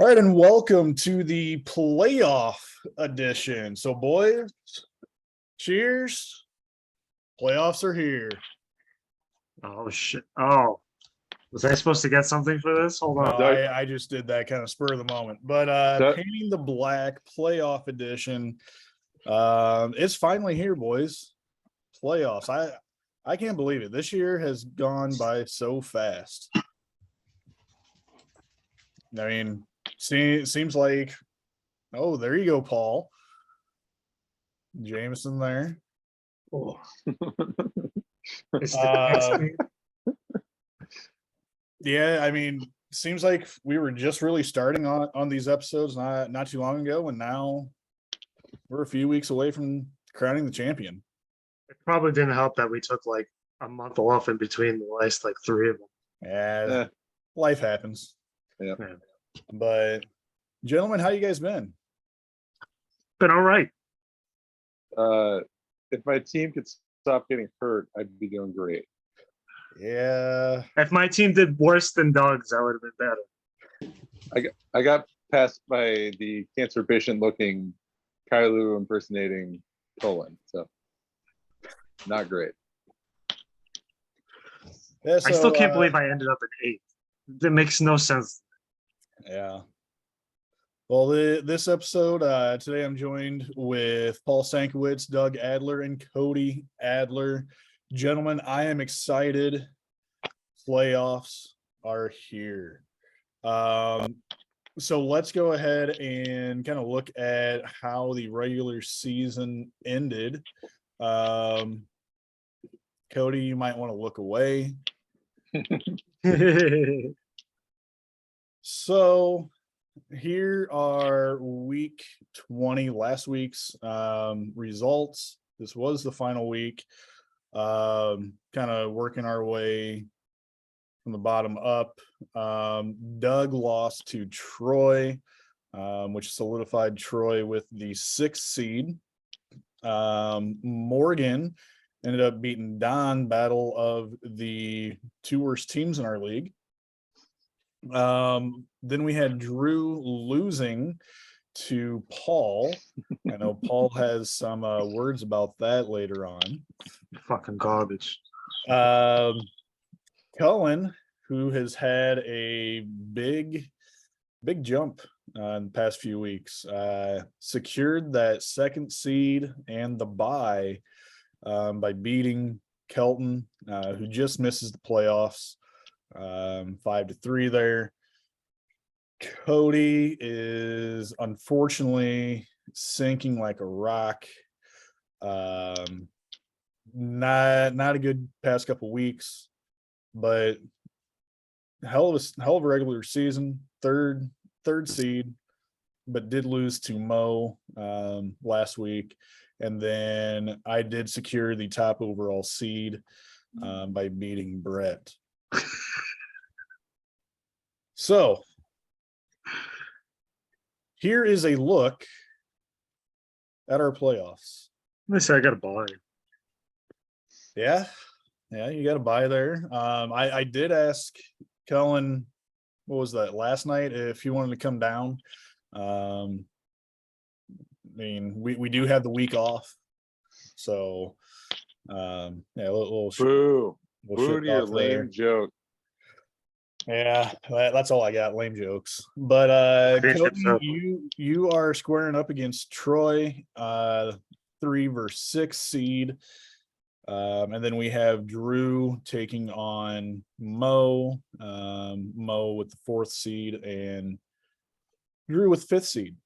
All right, and welcome to the playoff edition. So, boys, cheers. Playoffs are here. Oh, shit. Oh, was I supposed to get something for this? Hold No, on. I just did that kind of spur of the moment. But Painting the Black playoff edition, it's finally here, boys. Playoffs. I can't believe it. This year has gone by so fast. I mean, seems like, oh, there you go, Paul. Jameson there. Oh. It's the Yeah, I mean, seems like we were just really starting on these episodes not too long ago, and now we're a few weeks away from crowning the champion. It probably didn't help that we took like a month off in between the last like three of them. Yeah, life happens. Yeah. But gentlemen, how you guys been? Been all right. If my team could stop getting hurt, I'd be doing great. Yeah. If my team did worse than Doug's, that would have been better. I got passed by the cancer patient looking Kylu impersonating Colin, so not great. Yeah, I still can't believe I ended up at 8. That makes no sense. Yeah. Well, this episode, today I'm joined with Paul Sankowitz, Doug Adler, and Cody Adler. Gentlemen, I am excited. Playoffs are here. So let's go ahead and kind of look at how the regular season ended. Cody, you might want to look away. So here are week 20, last week's results. This was the final week. Kind of working our way from the bottom up. Doug lost to Troy, which solidified Troy with the 6th seed. Morgan ended up beating Don, battle of the 2 worst teams in our league. Then we had Drew losing to Paul. I know Paul has some words about that later on. Fucking garbage. Cullen, who has had a big jump in the past few weeks, secured that 2nd seed and the bye by beating Kelton, who just misses the playoffs. 5-3 there. Cody is unfortunately sinking like a rock. Not a good past couple weeks, but hell of a regular season. Third seed, but did lose to Mo last week. And then I did secure the top overall seed by beating Brett. So here is a look at our playoffs. Let me say I got a buy. Yeah, you got to buy there. I did ask Cullen, what was that, last night, if he wanted to come down. I mean, we do have the week off, so yeah, a little Boo to your lame joke. Yeah, that's all I got. Lame jokes. But Cody, you are squaring up against Troy, 3 versus 6 seed. And then we have Drew taking on Mo. Mo with the 4th seed and Drew with 5th seed.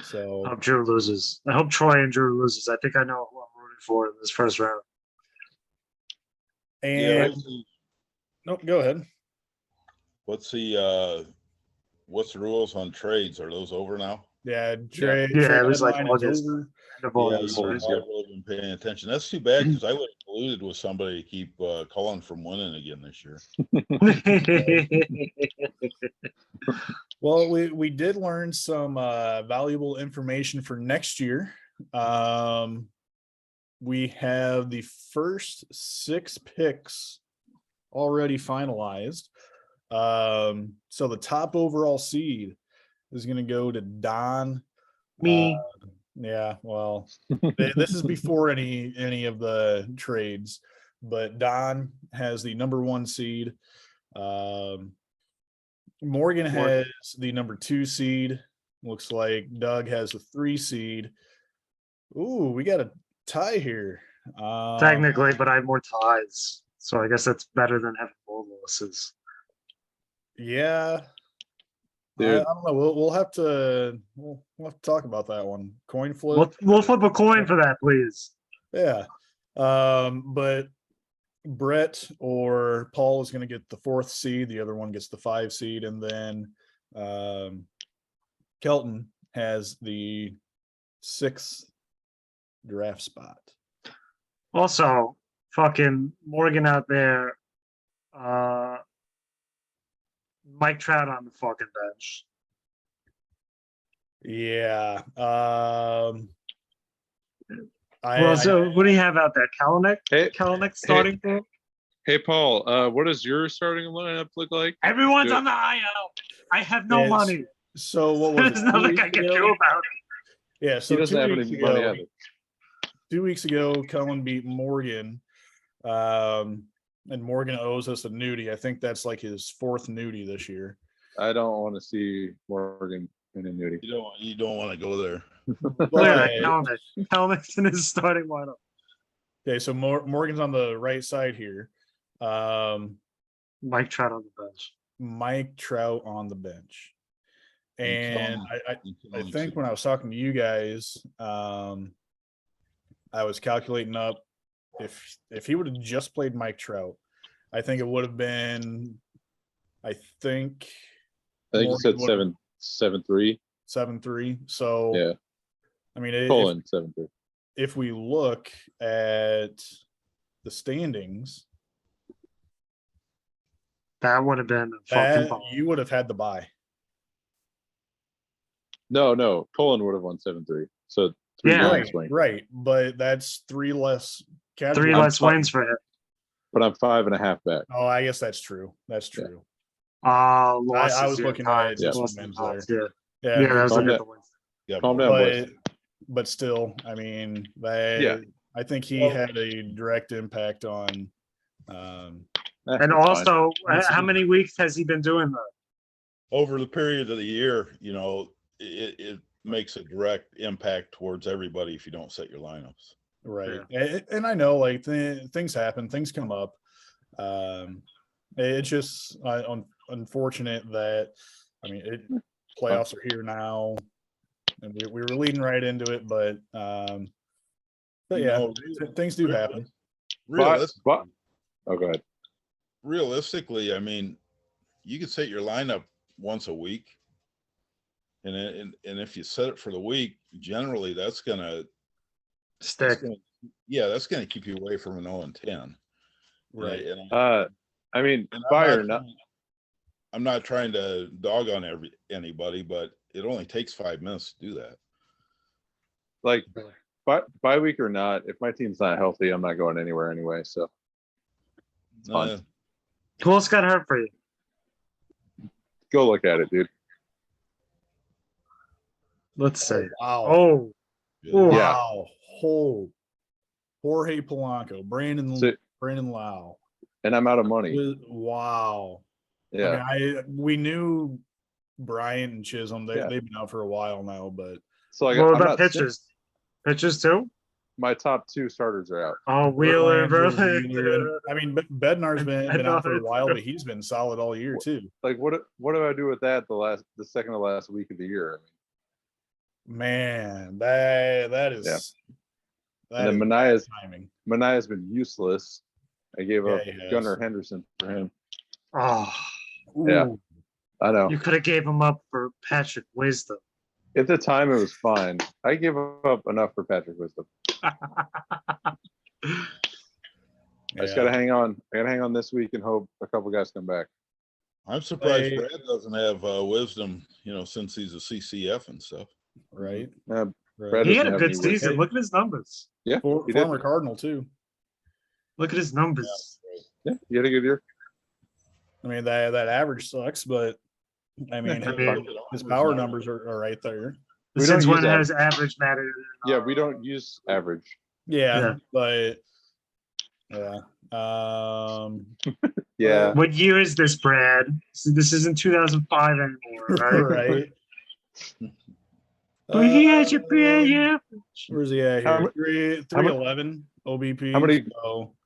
So I hope Drew loses. I hope Troy and Drew loses. I think I know who I'm rooting for in this first round. And no, go ahead. What's the rules on trades? Are those over now? Yeah, trade. Yeah, it was like deadline is August. over. I've really been paying attention. That's too bad because I would have colluded with somebody to keep Cullen from winning again this year. Well, we did learn some valuable information for next year. We have the first 6 picks already finalized. So the top overall seed is going to go to Don. Me. Yeah, well, this is before any of the trades, but Don has the number 1 seed. Morgan has the number 2 seed. Looks like Doug has the 3 seed. Ooh, we got a tie here. Technically, but I have more ties. So I guess that's better than having more losses. Yeah. I Dude. don't know. We'll have to talk about that one. Coin flip. We'll flip a coin for that, please. Yeah. But Brett or Paul is going to get the 4th seed. The other one gets the 5 seed. And then Kelton has the 6th draft spot. Also, fucking Morgan out there, Mike Trout on the fucking bench. Yeah. What do you have out there? Kalanick? Hey, Kalanick starting for? hey, Paul. What does your starting lineup look like? Everyone's Dude. on the IL. I have no Yes. money. So what was There's it? 2 nothing weeks I can ago? do about it. Yeah. He So doesn't 2 have weeks any money ago, either. 2 weeks ago, Cullen beat Morgan. And Morgan owes us a nudie. I think that's like his 4th nudie this year. I don't want to see Morgan in a nudie. You don't want to go there. Look at that, But, Kalanick. Kalanick's in his starting lineup. okay, so Morgan's on the right side here. Mike Trout on the bench. Mike Trout on the bench. And I Kelton think when I was talking to you guys, I was calculating up if he would have just played Mike Trout, I think it would have been, I think you said 7-3. 7-3. So Yeah. I mean, Colin 7-3. if we look at the standings, That would have been a fucking that ball. you would have had the bye. No. Colin would have won 7-3. So 3 Yeah. games swing. Right. But that's 3 less casual. 3 less wins for him. But I'm 5.5 back. Oh, I guess that's true. That's Yeah. true. Losses. I was looking at Yeah. just Losses, wins there. Yeah, that was Calm looking at down. the wins. Yeah, Calm down, boys. But still, I mean, Yeah. I think he had a direct impact on. And That's also, fine. how many weeks has he been doing that? over the period of the year, it makes a direct impact towards everybody if you don't set your lineups. Right. And I know like things happen, things come up. It's just unfortunate that, I mean, playoffs are here now and we were leading right into it, but yeah, things do happen. But oh, go ahead. Realistically, I mean, you could set your lineup once a week. And if you set it for the week, generally that's gonna Stick. that's gonna keep you away from an 0-10. Right. I mean, And fire not. I'm not trying to dog on anybody, but it only takes 5 minutes to do that. Like bye week or not, if my team's not healthy, I'm not going anywhere anyway. So it's fun. Who else got hurt for you? Go look at it, dude. Let's see. Wow. Oh, Wow. Oh. Jorge Polanco, Brandon Lau. And I'm out of money. Wow. Yeah. I mean, we knew Bryant and Chisholm. They've been out for a while now, but So what about pitchers? Pitchers too? My top 2 starters are out. Oh, Wheeler, Verlander, Verlander. I mean, Bednar's been out for a while, but he's been solid all year too. Like what do I do with that the second to last week of the year? Man, that is. Yeah. That And then is timing. Manaya's been useless. I gave up he has. Gunnar Henderson for him. Oh, Yeah. Ooh. I know. you could have gave him up for Patrick Wisdom. At the time, it was fine. I gave up enough for Patrick Wisdom. I just gotta hang on. I gotta hang on this week and hope a couple guys come back. I'm surprised Brad doesn't have wisdom, since he's a CCF and stuff. Right. Brad He had doesn't a have good any season. wisdom. Look at his numbers. Yeah, he did. Former Cardinal too. Look at his numbers. Yeah, he had a good year. I mean, that average sucks, but I mean, his power numbers are right there. Since when has average mattered? Yeah, we don't use average. Yeah. But yeah. Yeah. What year is this, Brad? This isn't 2005 anymore, right? Right. But he has your average. Where's he at How here? 311 OBP.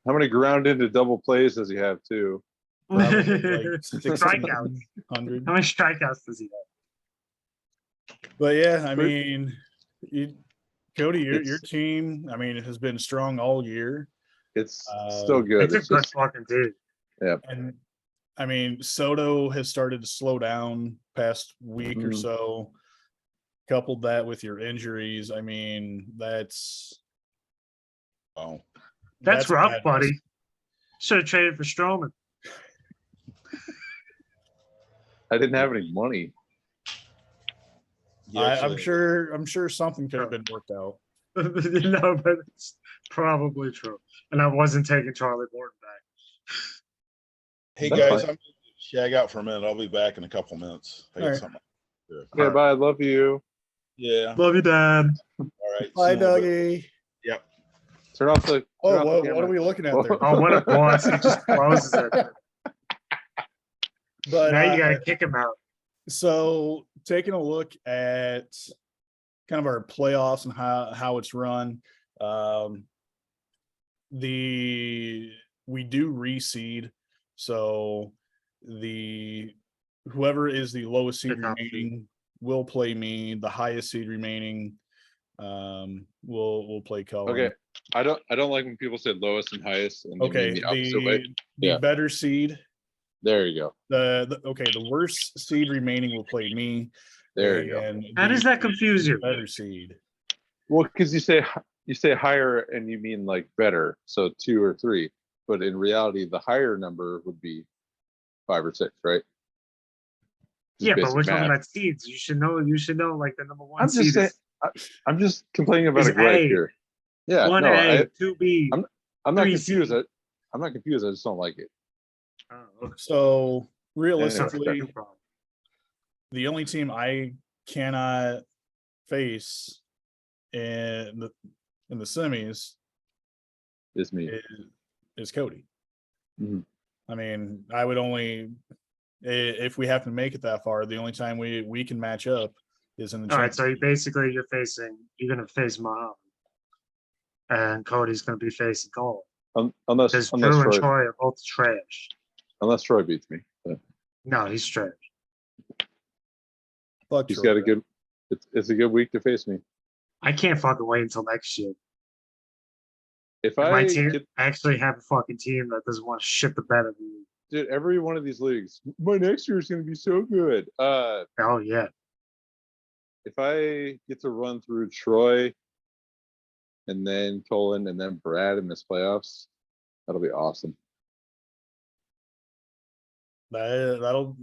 How many ground into double plays does he have too? Like Strikeouts. 100. How many strikeouts does he have? But yeah, I mean, Cody, your team, I mean, it has been strong all year. It's still good. It's a good fucking dude. Yeah. And I mean, Soto has started to slow down past week or so. Coupled that with your injuries, I mean, that's rough, buddy. Should have traded for Stroman. I didn't have any money. I'm sure something could have been worked out. No, but it's probably true. And I wasn't taking Charlie Morton back. Hey That's guys, fine. I'm gonna shag out for a minute. I'll be back in a couple minutes. I got All right. something to do. Okay, bye. I love you. Yeah. Love you, Dad. All right. Bye, see you in a bit. Dougie. Yep. Turn off the. What are we looking at there? Oh, what a boss. He just closes it. But Now you got to kick him out. so taking a look at kind of our playoffs and how it's run, we do reseed, so whoever is the lowest seed remaining will play me. The highest seed remaining will play Cullen. Okay. I don't like when people say lowest and highest and they Okay. mean the opposite way. The Yeah. better seed. There you go. The worst seed remaining will play me. There you go. And How does that confuse you? better seed? Well, because you say higher and you mean like better, so 2 or 3, but in reality, the higher number would be 5 or 6, right? Just Yeah, but basic we're talking math. about seeds. You should know like the number one I'm seed just saying. is I'm just complaining about is a gripe A. here. Yeah, 1A, 2B. I'm not 3C. confused. I'm not confused. I just don't like it. So That's realistically, no problem. the only team I cannot face in the semis It's me. is Cody. Mhm. I mean, I would only if we have to make it that far, the only time we can match up is in the All right, so championship. you're going to face Muhammad. And Cody's going to be facing Cole. Unless Because Drew and Troy, Troy are both trash. unless Troy beats me. But No, he's trash. Fuck he's Troy. got a good. It's a good week to face me. I can't fucking wait until next year. If My I team get, actually have a fucking team that doesn't want to shit the bed of me. dude, every one of these leagues, my next year is going to be so good. Oh yeah. If I get to run through Troy, and then Colin, and then Brad in this playoffs, that'll be awesome. That'll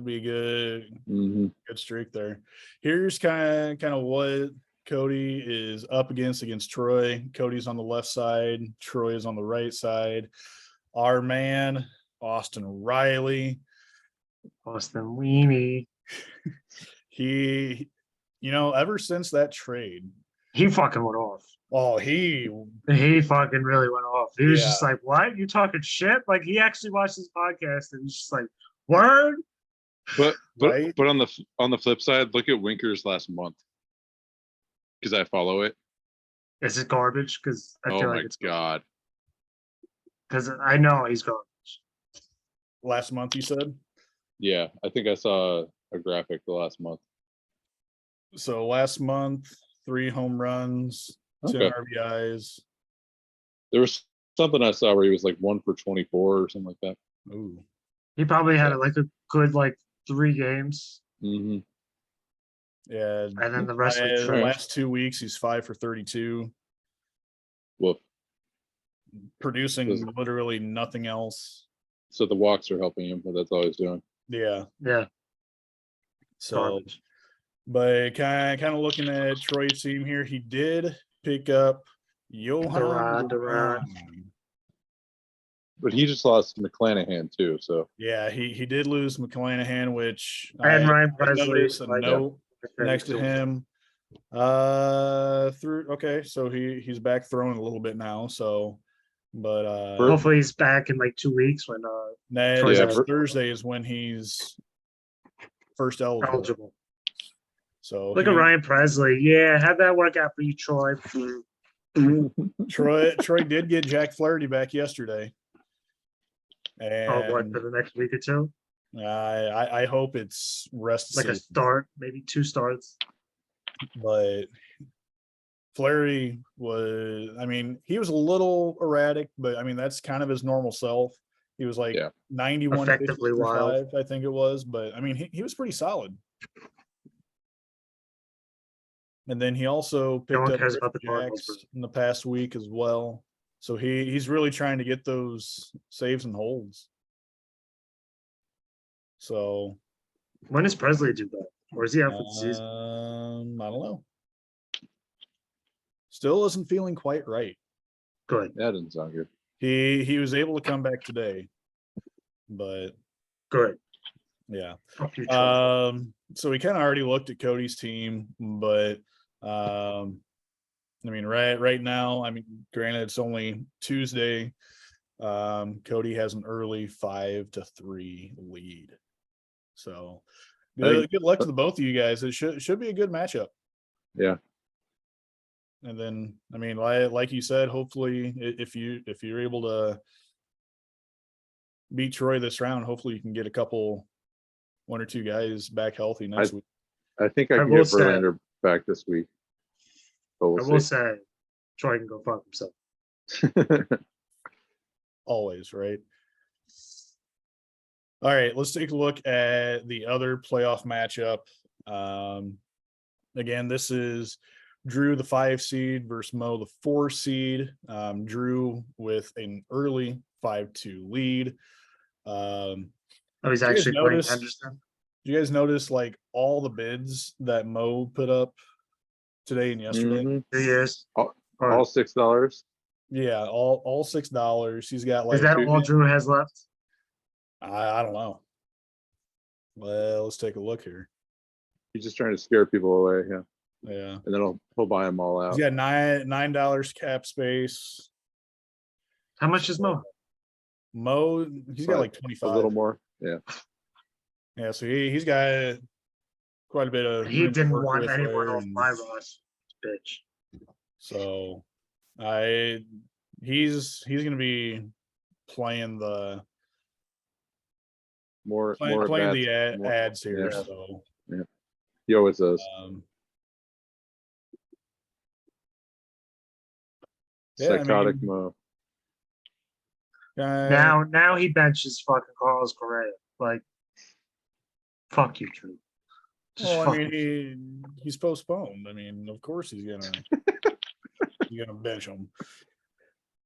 be a good streak there. Here's kind of what Cody is up against Troy. Cody's on the left side, Troy is on the right side. Our man, Austin Riley. Austin Weenie. He, ever since that trade, He fucking went off. he fucking really went off. He was just like, "What? You talking shit?" Like he actually watched this podcast and he's just like, "Word." But Right? but on the flip side, look at Winker's last month, because I follow it. Is it garbage? Because I Oh feel my like it's god! because I know he's garbage. last month, you said? Yeah, I think I saw a graphic the last month. So last month, 3 home runs, 10 Okay. RBIs. There was something I saw where he was like 1 for 24 or something like that. Ooh. He probably had like a good 3 games, Mm-hmm. Yeah. and then the rest of The the last 2 weeks, he's 5 for 32, Woof. producing Does- literally nothing else. So the walks are helping him, but that's all he's doing. Yeah. Yeah, So, garbage. but kind of looking at Troy's team here, he did pick up Johan Duran. But he just lost McClanahan too. So Yeah, he did lose McClanahan, which And I Ryan did Presley. notice a note next to him. Okay, so he's back throwing a little bit now. So, but Hopefully he's back in like 2 weeks when next Thursday is when he's first eligible. So look at Ryan Presley. Yeah, how'd that work out for you, Troy? Troy did get Jack Flaherty back yesterday. And what, for the next week or two? I hope it's rest Like a start, maybe 2 starts. But Flaherty was, I mean, he was a little erratic, but I mean, that's kind of his normal self. He was like 91 effectively wild, I think it was, but I mean, he was pretty solid. And then he also picked up Jacks in the past week as well. So he's really trying to get those saves and holds. So when does Presley do that? Or is he out for the season? I don't know. Still isn't feeling quite right. Good. That doesn't sound good. He was able to come back today, but good. Yeah. So we kind of already looked at Cody's team, but I mean, right now, I mean, granted it's only Tuesday. Cody has an early 5-3 lead. So good luck to the both of you guys. It should be a good matchup. Yeah. And then, I mean, like you said, hopefully if you're able to beat Troy this round, hopefully you can get one or two guys back healthy next week. I think I can get Verlander back this week. But I will say Troy can go fuck himself. Always, right? All right, let's take a look at the other playoff matchup. Again, this is Drew, the 5 seed, versus Mo, the 4 seed. Drew with an early 5-2 lead. He's actually playing Henderson. Did you guys notice like all the bids that Mo put up today and yesterday? 2 years. All $6. Yeah, all $6. He's got like. Is that all Drew has left? I don't know. Well, let's take a look here. He's just trying to scare people away. Yeah. Yeah. And then he'll buy them all out. He's got $9 cap space. How much is Mo? Mo, he's got like 25. A little more. Yeah. Yeah. So he's got quite a bit of. He didn't want anyone off my roster, bitch. So he's going to be playing the playing the ads here. Yeah. So yeah, he always does. Psychotic Mo. Now he benches fucking Carlos Correa. Like, fuck you, Drew. Well, I mean, he's postponed. I mean, of course he's gonna bench him.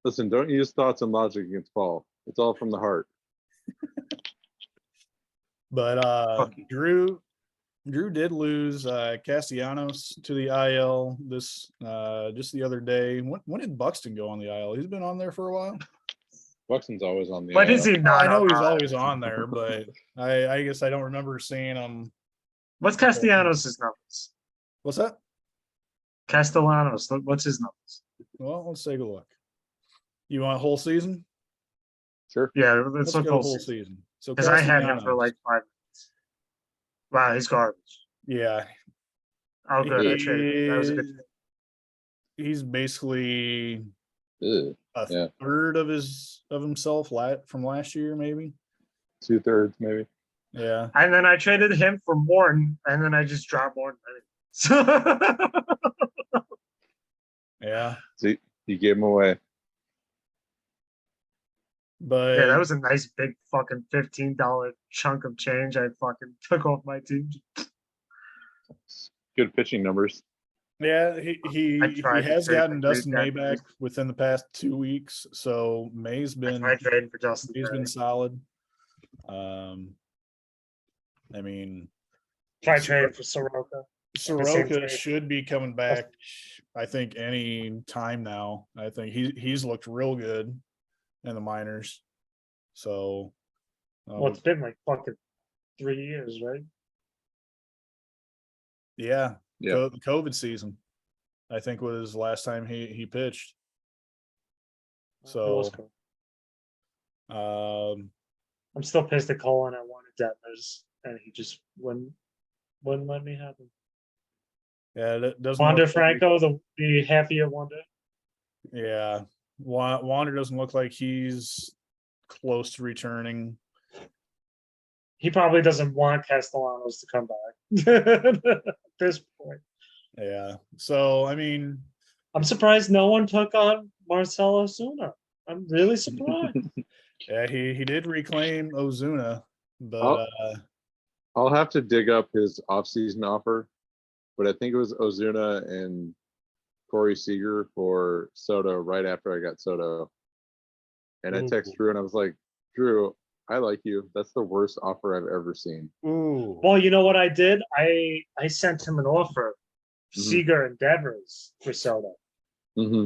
Listen, don't use thoughts and logic against Paul. It's all from the heart. But Drew did lose Castellanos to the IL this just the other day. When did Buxton go on the IL? He's been on there for a while. Buxton's always on the IL. Is he not? I know he's always on there, but I guess I don't remember seeing him. What's Castellanos' numbers? What's that? Castellanos, what's his numbers? Well, let's take a look. You want a whole season? Sure. Yeah, let's look go whole season. So because I had him for like 5 minutes. Wow, he's garbage. Yeah. Oh, good. I traded him. That was a good trade. He's basically a third of himself from last year, maybe 2/3, maybe. Yeah. And then I traded him for Morton, and then I just dropped Morton. Yeah. See, you gave him away. But yeah, that was a nice big fucking $15 chunk of change I fucking took off my team. Good pitching numbers. Yeah, he has gotten Dustin May back within the past 2 weeks. So May's been trading for Dustin. He's been solid. I mean, try trading for Soroka. Soroka should be coming back, I think, any time now. I think he's looked real good in the minors. So, Well, it's been like fucking 3 years, right? yeah, Yeah. the COVID season, I think, was the last time he pitched. It was So, cool. I'm still pissed at Colin. I wanted Detmers, and he just wouldn't let me have him. yeah, that doesn't Wander look like, Franco, the half-year wonder. yeah, Wander doesn't look like he's close to returning. He probably doesn't want Castellanos to come back at this point. Yeah. So, I mean, I'm surprised no one took on Marcelo Ozuna. I'm really surprised. yeah, he did reclaim Ozuna, but I'll have to dig up his offseason offer, but I think it was Ozuna and Corey Seager for Soto right after I got Soto. And I texted Drew and I was like, Drew, I like you. That's the worst offer I've ever seen. ooh, Well, you know what I did? I sent him an offer, Seager and Devers for Soto. Mm-hmm.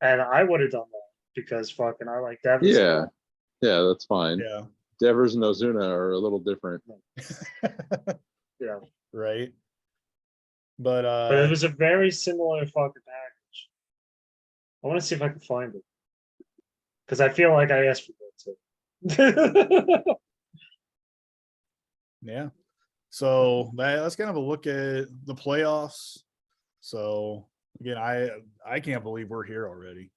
And I would have done that because fucking I like Devers. Yeah. Yeah, that's fine. yeah. Devers and Ozuna are a little different. Yeah. Right. But But it was a very similar fucking package. I want to see if I can find it. Because I feel like I asked for that too. yeah. So that's kind of a look at the playoffs. So again, I can't believe we're here already.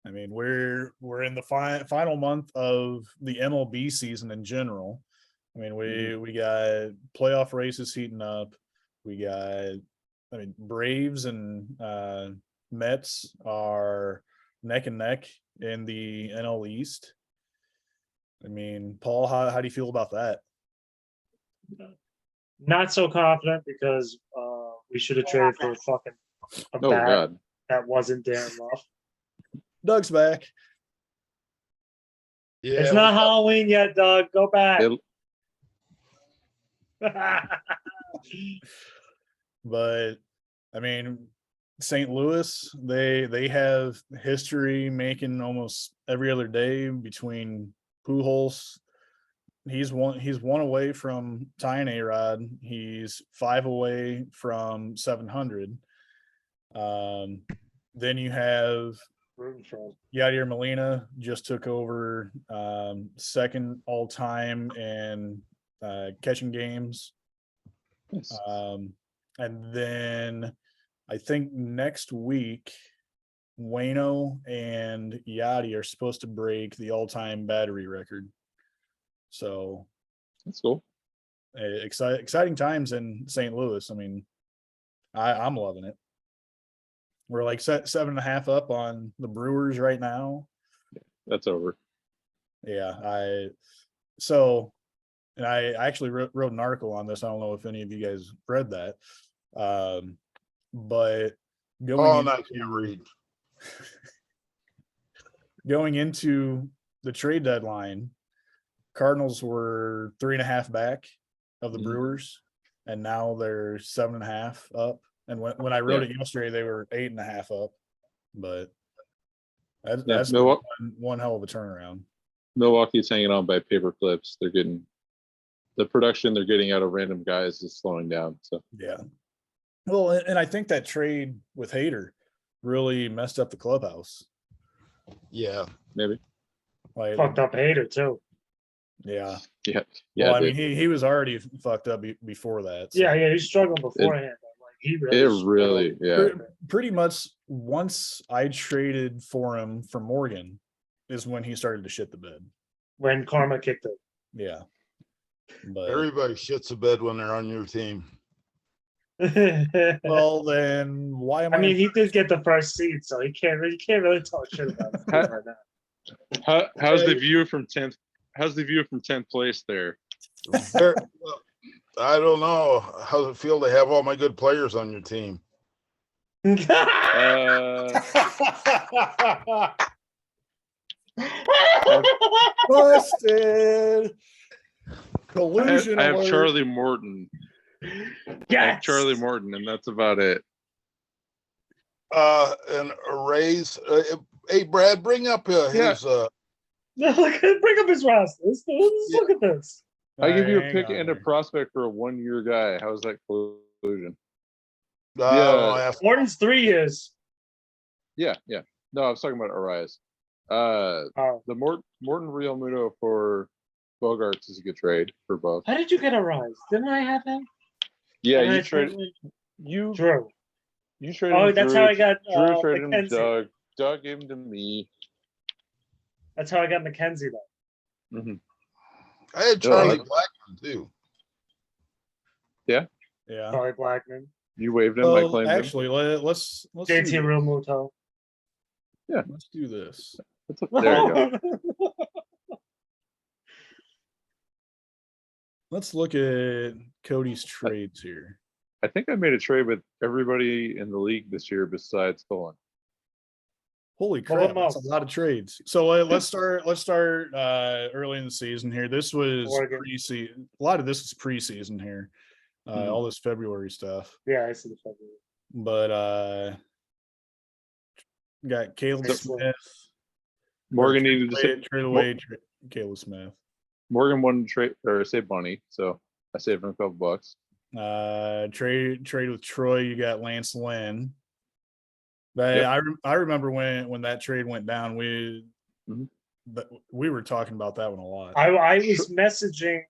I mean, we're in the final month of the MLB season in general. I mean, we got playoff races heating up. We got, I mean, Braves and Mets are neck and neck in the NL East. I mean, Paul, how do you feel about that? Not so confident because we should have traded for a bat God. that wasn't Darren Ruff. Doug's back. Yeah, It's not Halloween yet, Doug. Go back. But I mean, St. Louis, they have history making almost every other day between Pujols. He's one away from tying A-Rod. He's 5 away from 700. Then you have Yadier Molina just took over second all time in catching games. Yes. And then I think next week, Waino and Yadi are supposed to break the all-time battery record. So That's cool. Exciting times in St. Louis. I mean, I'm loving it. We're like 7.5 up on the Brewers right now. That's over. Yeah, I actually wrote an article on this. I don't know if any of you guys read that. But I can't read. Going into the trade deadline, Cardinals were 3.5 back of the Brewers, and now they're 7.5 up. And when I wrote it yesterday, they were 8.5 up. But that's one hell of a turnaround. Milwaukee's hanging on by paper clips. They're getting the production they're getting out of random guys is slowing down. So yeah. Well, and I think that trade with Hader really messed up the clubhouse. Yeah, maybe. Like, fucked up Hader too. Yeah. Yeah. Well, I mean, he was already fucked up before that. So. Yeah, he struggled beforehand. He really, pretty much once I traded for him for Morgan is when he started to shit the bed. When karma kicked it. Yeah. But everybody shits the bed when they're on your team. Well, then why am I? I mean, he did get the first seed, so he can't really talk shit about it right now. How's the view from 10th? How's the view from 10th place there? I don't know. How's it feel to have all my good players on your team? Busted. Collusion. I have Charlie Morton. Yes. Charlie Morton, and that's about it. And Rays. Hey, Brad, bring up his Bring up his roster. Let's look at this. I give you a Hang pick on and a here. prospect for a 1-year guy. How is that collusion? Yeah. Gordon's 3 years. Yeah. No, I was talking about Arias. The Morton Real Muto for Bogarts is a good trade for both. How did you get a rise? Didn't I have him? Yeah, And you I traded Drew. you traded Oh, him that's Drew, how I got Drew traded him to Mackenzie. Doug. Doug gave him to me. That's how I got Mackenzie though. Mm-hmm. I had Charlie Blackman too. Yeah. Charlie Blackman. You waived him. I claimed Actually, let's do JT this. Real Muto. Let's do this. him. There you go. Let's look at Cody's trades here. I think I made a trade with everybody in the league this year besides Colin. Holy Well, crap, what that's a else? lot of trades. So let's start early in the season here. This was Oregon. preseason. A lot of this is preseason here. All this February stuff. Yeah, I see the fucking. But got Caleb Excellent. Smith. Morgan needed to Trade away Caleb Smith. Morgan wanted to trade or save money, so I saved him a couple bucks. Trade with Troy. You got Lance Lynn. But Yep. I remember when that trade went down. We Mhm. we were talking about that one a lot. I was messaging.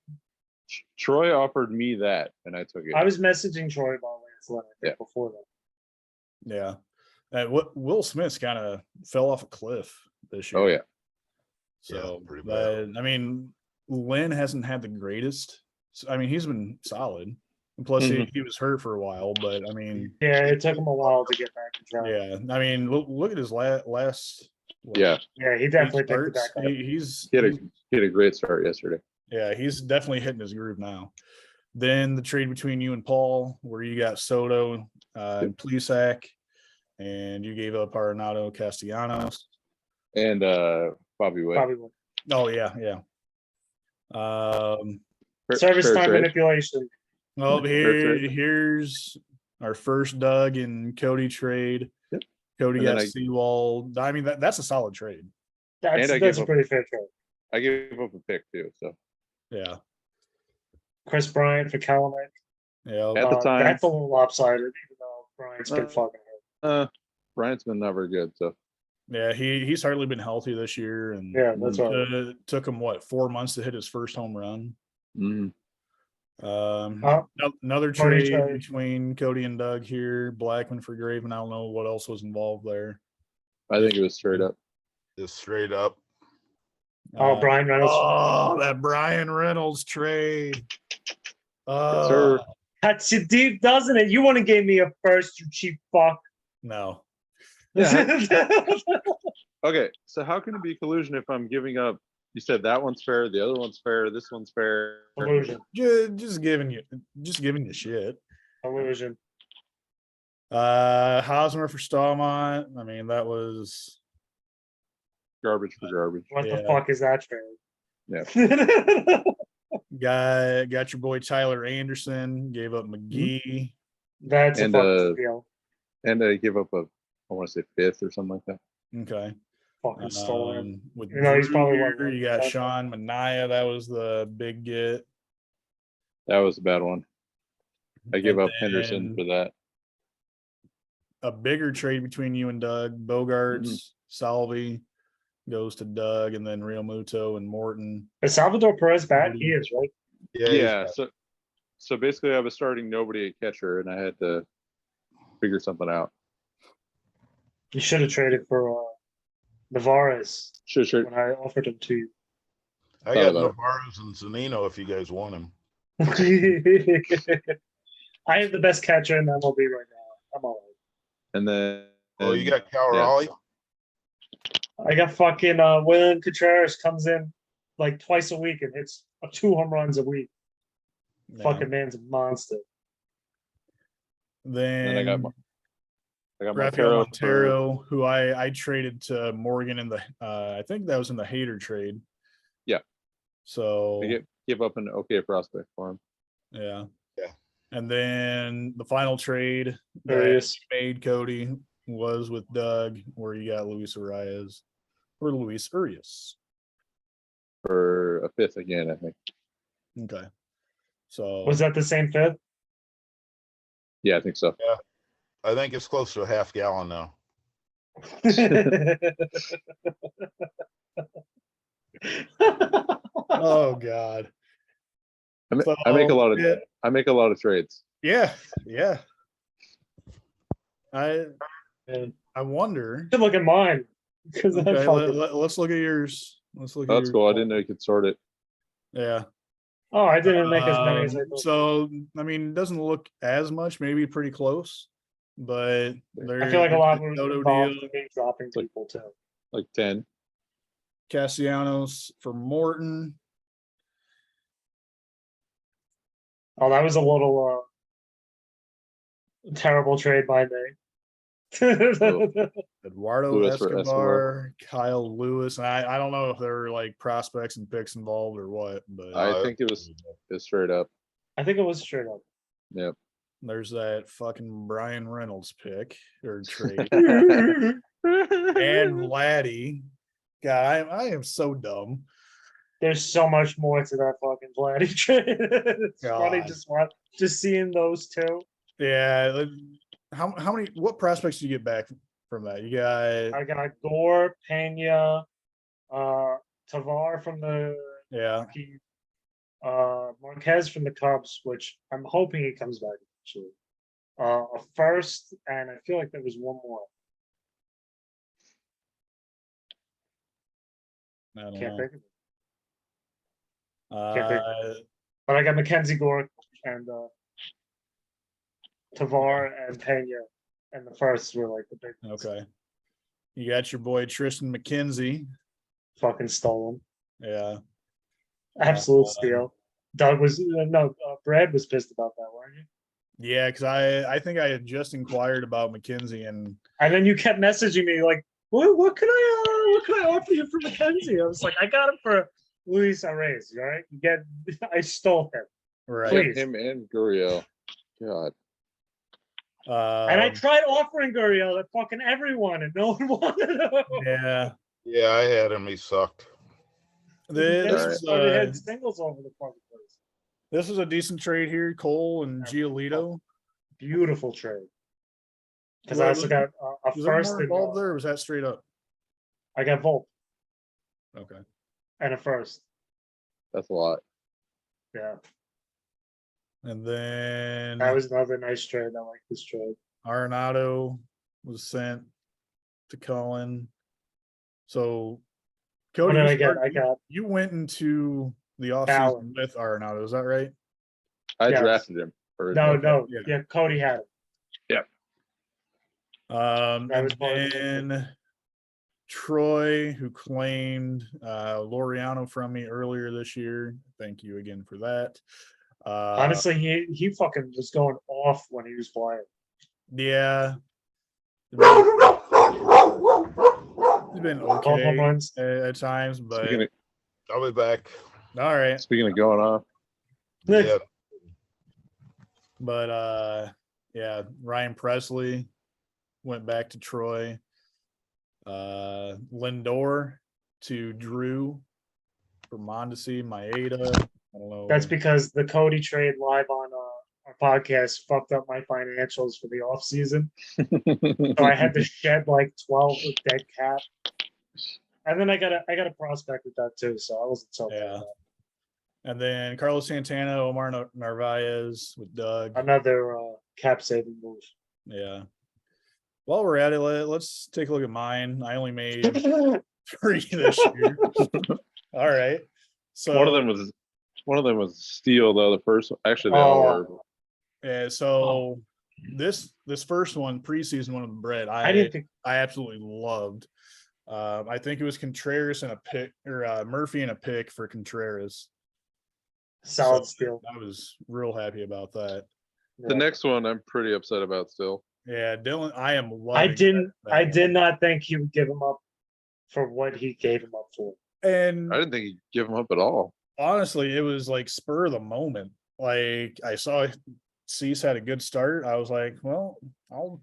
Troy offered me that, and I took it. I was messaging Troy about Lance Lynn, I think, before that. Yeah. Will Smith's kind of fell off a cliff this year. Oh yeah. So, Yeah, pretty but I mean, Lynn hasn't had the greatest. I mean, he's been solid. And plus, he was hurt for a while. But I mean, Yeah, it took him a while to get back in track. yeah. I mean, look at his last. Yeah. Yeah, he definitely picked it back up. He He had a great start yesterday. Yeah, he's definitely hitting his groove now. Then the trade between you and Paul, where you got Soto and Plesac, and you gave up Arenado Castellanos. And Bobby Witt. Probably would. Oh yeah. Service fair time trade. manipulation. Well, Fair trade. here's our first Doug and Cody trade. Yep. Cody And then got Seawald. I mean, that's a solid trade. That's I a gave pretty fair trade. I gave up a pick too. So Yeah. Chris Bryant for Kalanick. Yeah. At the time- That's a little lopsided, even though Bryant's been fucking hurt. Bryant's been not very good. So Yeah, he's hardly been healthy this year, and Yeah, that's right. took him 4 months to hit his first home run. mhm. Another Cody trade trade. between Cody and Doug here. Blackman for Graven. I don't know what else was involved there. I think it was straight up. Just straight up. Brian Reynolds. Oh, that Brian Reynolds trade. sir. Cuts you deep, doesn't it? You want to give me a first, you cheap fuck. No. Okay, so how can it be collusion if I'm giving up? You said that one's fair, the other one's fair, this one's fair. Illusion. Just giving you shit. Illusion. Hosmer for Stallmont. I mean, that was Garbage for garbage. What the Yeah. fuck is that trade? Yeah. got your boy Tyler Anderson, gave up McGee. That's And, a fucking deal. And I give up I want to say fifth or something like that. Okay. Fucking stolen. With You know, he's Drew probably here, one- you got that's- Sean Mania. That was the big get. That was a bad one. I give And up Henderson then for that. A bigger trade between you and Doug. Bogarts, Salvi goes to Doug, and then Real Muto and Morton. Is Salvador Perez back? He is, right? Yeah. So basically, I was starting nobody at catcher, and I had to figure something out. You should have traded for Navarez Sure. when I offered him to you. I Thought got about it. Navarro's and Zanino if you guys want him. I have the best catcher in MLB right now. I'm all right. And then. Oh, you got Cal Raleigh? I got fucking William Contreras comes in like twice a week and hits 2 home runs a week. Yeah. Fucking man's a monster. Then I got Rafael Montero. Montero, who I traded to Morgan in the I think that was in the Hater trade. Yeah. So Give up an okay prospect for him. yeah. Yeah. And then the final trade There he that is. you made, Cody, was with Doug, where you got Luis Arias. for a fifth again, I think. Okay. So Was that the same fifth? Yeah, I think so. I think it's close to a half gallon now. oh god. I make a lot of yeah, I make a lot of trades. yeah. I Man, wonder. should look at mine because Okay, I fucking. let's look at yours. Let's look at That's yours. cool. I didn't know you could sort it. Yeah. Oh, I didn't make as many as I thought. So I mean, it doesn't look as much, maybe pretty close, but I feel like a lot were Toto involved deal, in me dropping people too. Like 10. Castellanos for Morton. Oh, that was a little terrible trade by me. Eduardo Lewis for Escobar, Kyle Lewis, and I don't know if there were like prospects and picks involved or what, but I think it was straight up. I think it was straight up. Yep. there's that fucking Brian Reynolds pick or trade and Vladdy. God, I am so dumb. There's so much more to that fucking Vladdy trade. It's funny God. just seeing those two. Yeah, how many? What prospects do you get back from that? You got I got Gore, Pena, Tavar from the yeah. Marquez from the Cubs, which I'm hoping he comes back actually. A first, and I feel like there was one more. I don't Can't know. think of it. Can't think of it. But I got Mackenzie Gore and Tavar and Pena, and the first were like the big ones. Okay. You got your boy Tristan McKenzie. Fucking stole him. Yeah. Absolute steal. Doug was Brad was pissed about that, weren't you? Yeah, because I think I had just inquired about McKenzie and then you kept messaging me like, what can I offer you for McKenzie? I was like, I got him for Luis Arraez, all right? I stole him. right. Please. Him and Gurriel. God. And I tried offering Gurriel to fucking everyone, and no one wanted him. Yeah. Yeah, I had him. He sucked. This They had singles over the fucking place. this is a decent trade here. Cole and Giolito. Beautiful trade. Because Well, I also got a Was there first. more involved there, or was that straight up? I got Volpe Okay. and a first. That's a lot. Yeah, And then that was another nice trade. I like this trade. Arenado was sent to Cullen. So What Cody, did I get? I got you went into the offseason Allen. with Arenado, is that right? I Yes. drafted him. no. Yeah. Yeah, Cody had it. That And was part of the then Troy, who claimed Laureano from me earlier this year. Thank you again for that. Honestly, he fucking was going off when he was playing. Yeah. He's been Called home okay runs. at times, but I'll be back. all right. Speaking of going off, Yeah. But yeah, Ryan Presley went back to Troy. Lindor to Drew for Mondesi, Maeda. I don't know. That's because the Cody trade live on our podcast fucked up my financials for the off season. So I had to shed like 12 with dead cap. And then I got a prospect with that too, so I wasn't so bad. Yeah. And then Carlos Santana, Omar Narvaez with Doug. Another cap saving move. Yeah. While we're at it, let's take a look at mine. I only made 3 this year. All right. So one of them was steal though. The first, actually, they all were. Yeah. So this first one, preseason one of the bread, I absolutely loved. I think it was Contreras and a pick, or Murphy and a pick for Contreras. Solid steal. I was real happy about that. The next one, I'm pretty upset about still. Yeah, Dylan, I am loving. I did not think he would give him up for what he gave him up for. And I didn't think he'd give him up at all. honestly, it was like spur of the moment. Like I saw Cease had a good start. I was like, well, I'll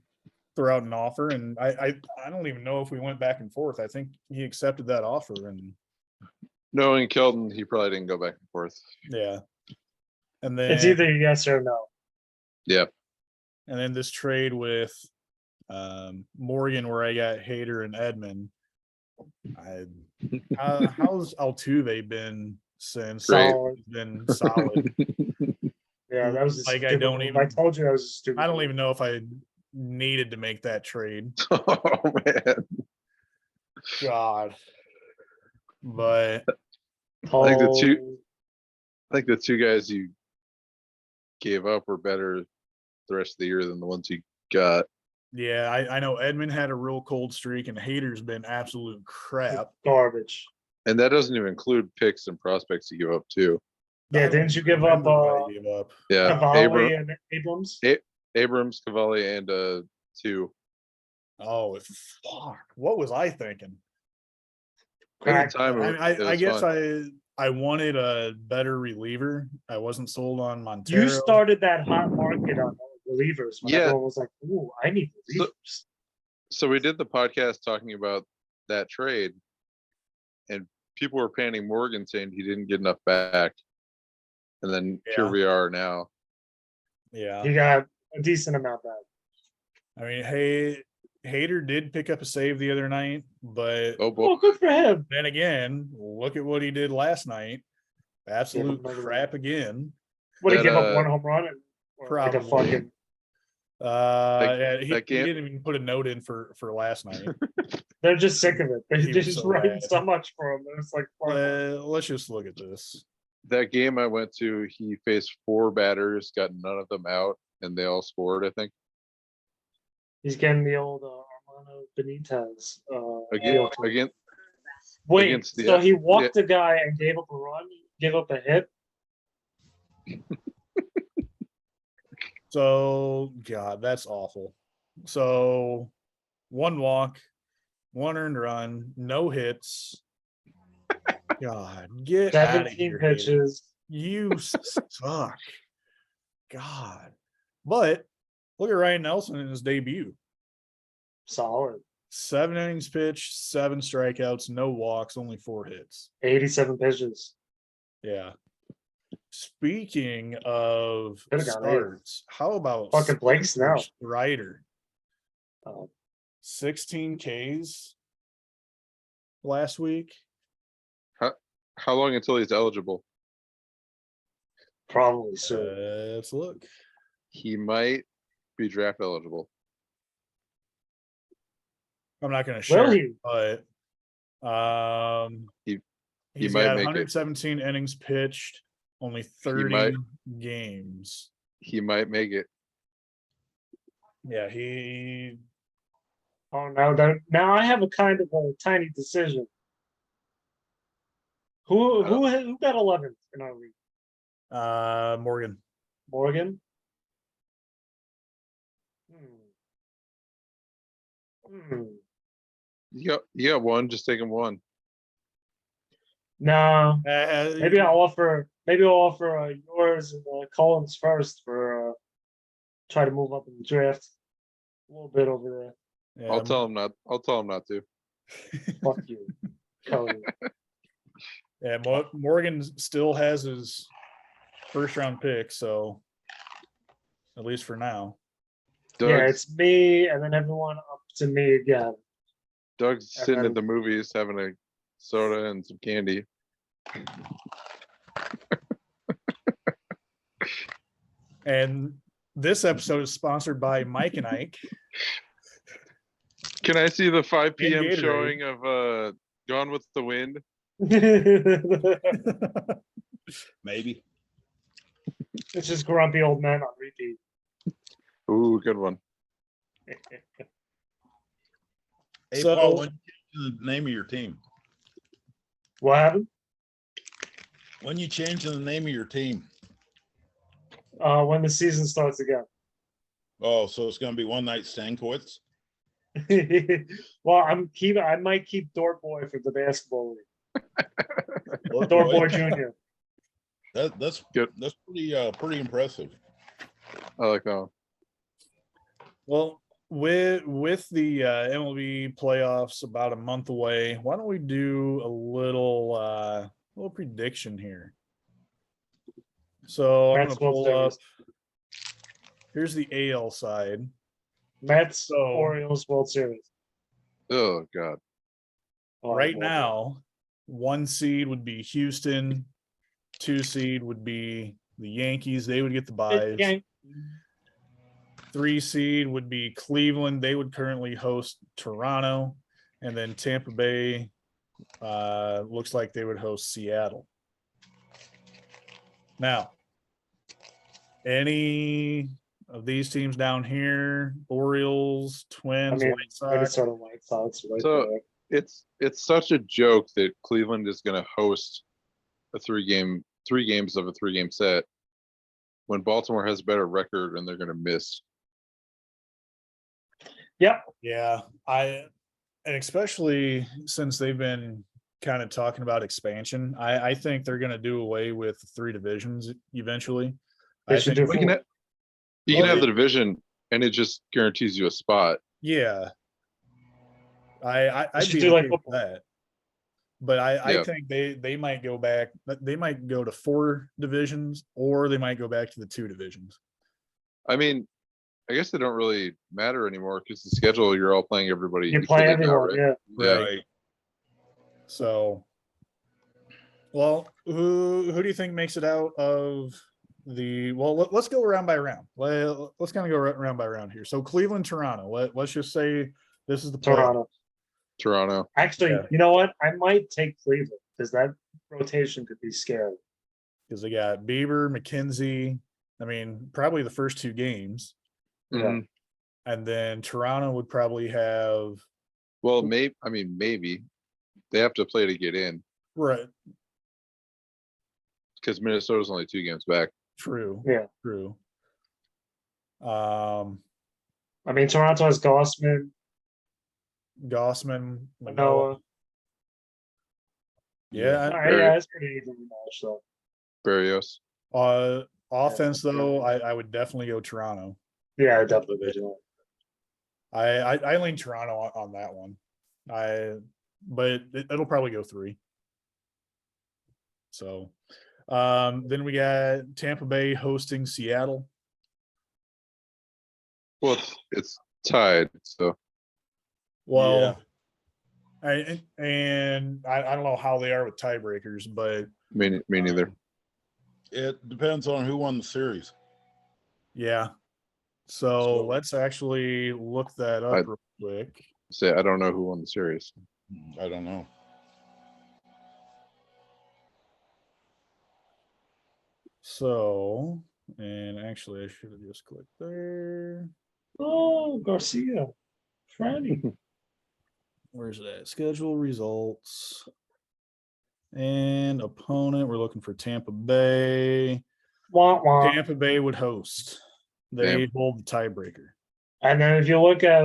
throw out an offer, and I don't even know if we went back and forth. I think he accepted that offer, and Knowing Kelton, he probably didn't go back and forth. Yeah. And then It's either yes or no. Yeah. And then this trade with Morgan, where I got Hader and Edmund. How's Altuve been since? Great. Solid. He's been solid. Yeah, that was a Like, I stupid don't move. even- I told you that was a stupid. I don't move. even know if I needed to make that trade. Oh man. God. But I think the two- Oh, I think the two guys you gave up were better the rest of the year than the ones you got. yeah, I know Edmund had a real cold streak and Hader's been absolute crap. garbage. And that doesn't even include picks and prospects you give up too. Yeah, I don't didn't you even give up remember what I gave up. Yeah. Cavalli and Abrams? Abrams, Cavalli, and 2. Oh, fuck. What was I thinking? At Crack. the time, it I was guess fun. I wanted a better reliever. I wasn't sold on Montero. You started that hot market on relievers when Yeah. everyone was like, "Ooh, I need relievers." So we did the podcast talking about that trade, and people were panning Morgan saying he didn't get enough back. And then here Yeah. we are now. Yeah. He got a decent amount back. I mean, hey, Hader did pick up a save the other night, but Oh boy. Oh, good for him. then again, look at what he did last night. Absolute another crap again. Would he That, give up one home run and or like a Probably. fucking Yeah, he that game- didn't even put a note in for last night. they're just sick of it. They're He was just so writing bad. so much for him. It's like fuck. Let's just look at this. That game I went to, he faced 4 batters, got none of them out, and they all scored, I think. He's getting the old Armando Benitez. Again, feel. again, Wait, against the- so he walked the guy and gave up a run, gave up a hit? So, God, that's awful. So, 1 walk, 1 earned run, no hits. God, get out of 17 here, Hader. pitches. You suck. God. But look at Ryan Nelson in his debut. Solid. 7 innings pitched, 7 strikeouts, no walks, only 4 hits. 87 pitches. Yeah. Speaking of Could've gone starts, how about Fucking Blake Snell. Strider? Oh. 16 Ks last week. how long until he's eligible? Probably soon. Let's look. He might be draft eligible. I'm not going to share, Will it, he? but He he's might got make it. 117 innings pitched, only 30 might. games. He might make it. Yeah, he Oh no! Now I have a kind of a tiny decision. Who got 11th in our league? Morgan. Morgan. You got one. Just take him one. No, maybe I'll offer yours and Collins first for try to move up in the draft a little bit over there. Yeah, I'll tell him not. I'll tell him not to. Fuck you, Cody. Yeah, Morgan still has his first round pick, so at least for now. Yeah, Doug's, it's me and then everyone up to me again. Doug's sitting then- at the movies having a soda and some candy. And this episode is sponsored by Mike and Ike. Can I see the 5 p.m. Gatorade. showing of Gone with the Wind? Maybe. It's just grumpy old men on repeat. Ooh, good one. Hey, So- Paul, when you change the name of your team? What happened? When you change the name of your team? When the season starts again. Oh, so it's going to be One Night Stankiewicz? Well, I might keep Dort Boy for the basketball league. Lord Dort boy. Boy Jr. That's Good. That's pretty impressive. I like that one. Well, with the MLB playoffs about a month away, why don't we do a little little prediction here. So I'm Mets going to World pull up. Series. Here's the AL side. Mets, So- Orioles, World Series. Oh God. Oh, Right well, now, 1 seed would be Houston. 2 seed would be the Yankees. They would get the buys. Yeah. 3 seed would be Cleveland. They would currently host Toronto. And then Tampa Bay looks like they would host Seattle. Now, any of these teams down here, Orioles, Twins, I mean, White Sox, Minnesota White Sox right So- there. It's such a joke that Cleveland is going to host a 3 games of a 3-game set when Baltimore has a better record and they're going to miss. Yep. yeah, and especially since they've been kind of talking about expansion, I think they're going to do away with 3 divisions eventually. They I should think, do We can four. ha- you can have the division and it just guarantees you a spot. yeah, I'd should be do like okay with football. that. But I Yeah. think they might go back. They might go to 4 divisions, or they might go back to the 2 divisions. I mean, I guess they don't really matter anymore because the schedule, you're all playing everybody. You play equally now, everyone, right? yeah. Right. So, well, who do you think makes it out of the? Well, let's go round by round. Let's kind of go round by round here. So Cleveland, Toronto. Let's just say this is the play Toronto. Toronto. Actually, Yeah. you know what? I might take Cleveland because that rotation could be scary. because they got Bieber, McKenzie. I mean, probably the first 2 games, Yeah. Mhm. and then Toronto would probably have Well, maybe they have to play to get in right. because Minnesota's only 2 games back. True. Yeah. True. I mean, Toronto has Gossman, Gossman, Manoa. Yeah. Yeah, it's pretty evenly matched though. Barrios. Offense though, I would definitely go Toronto. Yeah, definitely. I lean Toronto on that one. But it'll probably go 3. So, then we got Tampa Bay hosting Seattle. Well, it's tied. So Well, I don't know how they are with tiebreakers, but me neither. It depends on who won the series. yeah. So So- let's actually look that up real quick. Say I don't know who won the series. I don't know. So, and actually, I should have just clicked there. Oh, Garcia. Franny. Where's that? Schedule results and opponent. We're looking for Tampa Bay. Wah, wah. Tampa Bay would host. They hold the tiebreaker. And then if you look at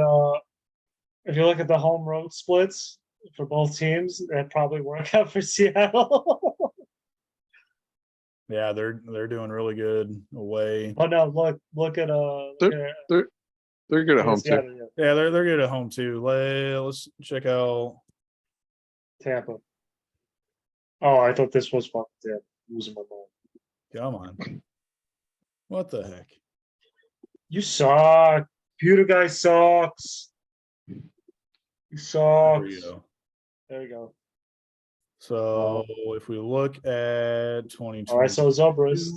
the home road splits for both teams, that probably work out for Seattle. Yeah, they're doing really good away. Oh no, look at They're good at home too. Seattle, yeah. Yeah, they're good at home too. Let's check out. Tampa. Oh, I thought this was fucking Tampa. Losing my mind. Come on. What the heck? You suck. Computer guy sucks. You There sucks. you go. There you go. So if we look at 2020. All right, so Zobras.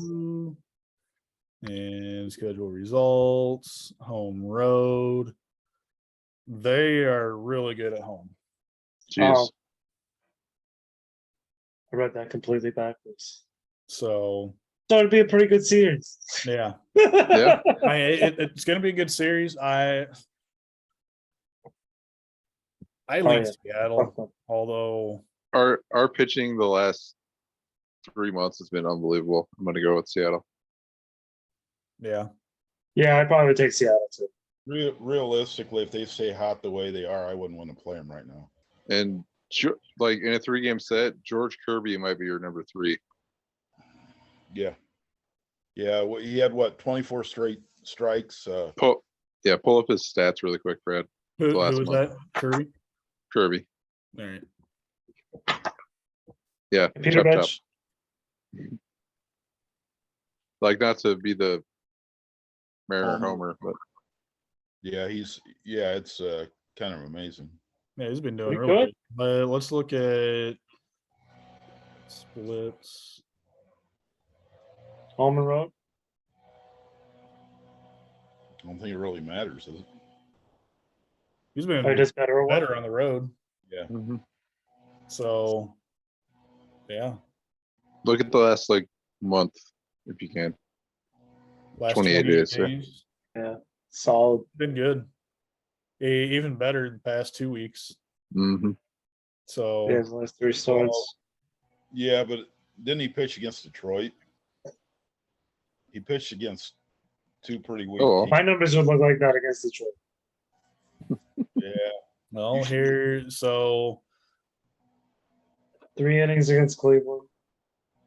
And schedule results, home road. They are really good at home. Jeez. Oh. I read that completely backwards. So So it'd be a pretty good series. yeah, Yeah. it's going to be a good series. I lean yeah. Seattle, although Our pitching the last 3 months has been unbelievable. I'm gonna go with Seattle. yeah, Yeah, I probably would take Seattle too. Realistically, if they stay hot the way they are, I wouldn't want to play them right now. And like in a 3-game set, George Kirby might be your number 3. Yeah. Yeah. Well, he had 24 straight strikes. Pull up his stats really quick, Brad. who last was month. that? Kirby. Kirby. All right. Yeah, Peter chop chop. Bitch. Like not to be the Mariner Homer. Homer, but Yeah, it's kind of amazing. Yeah, he's been doing We really good? good. But let's look at splits. Home and road. I don't think it really matters, does it? He's been Or just better or what? better on the road. Yeah. mhm. So, yeah, Look at the last like month if you can. last 28 days, yeah. days. Yeah. Solid. Been good. Even better the past 2 weeks. hmm So, Yeah, his last 3 starts. Yeah, but didn't he pitch against Detroit? He pitched against 2 pretty weak Oh, well. teams. My numbers would look like that against Detroit. Yeah. well, here, so 3 innings against Cleveland.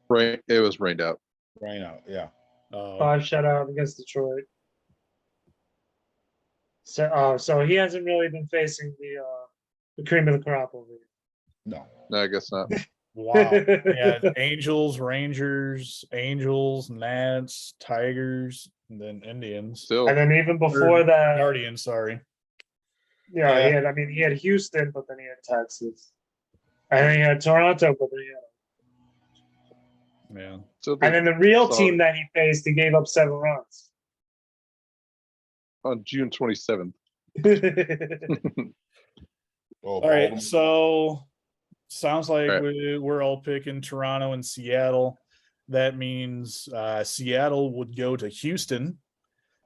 Rain. It was rained out. Rain out. Yeah. 5 shutout against Detroit. So he hasn't really been facing the cream of the crop over No. No, I guess not. wow. here. Yeah, Angels, Rangers, Nats, Tigers, and then Indians. Still, And then even before Or that, Guardians, sorry. yeah, Yeah. he had Houston, but then he had Texas. And then he had Toronto, but then he had. Yeah. still And then the real solid. team that he faced, he gave up 7 runs. On June 27th. Oh, All right, Baltimore. so sounds like All right. we're all picking Toronto and Seattle. That means Seattle would go to Houston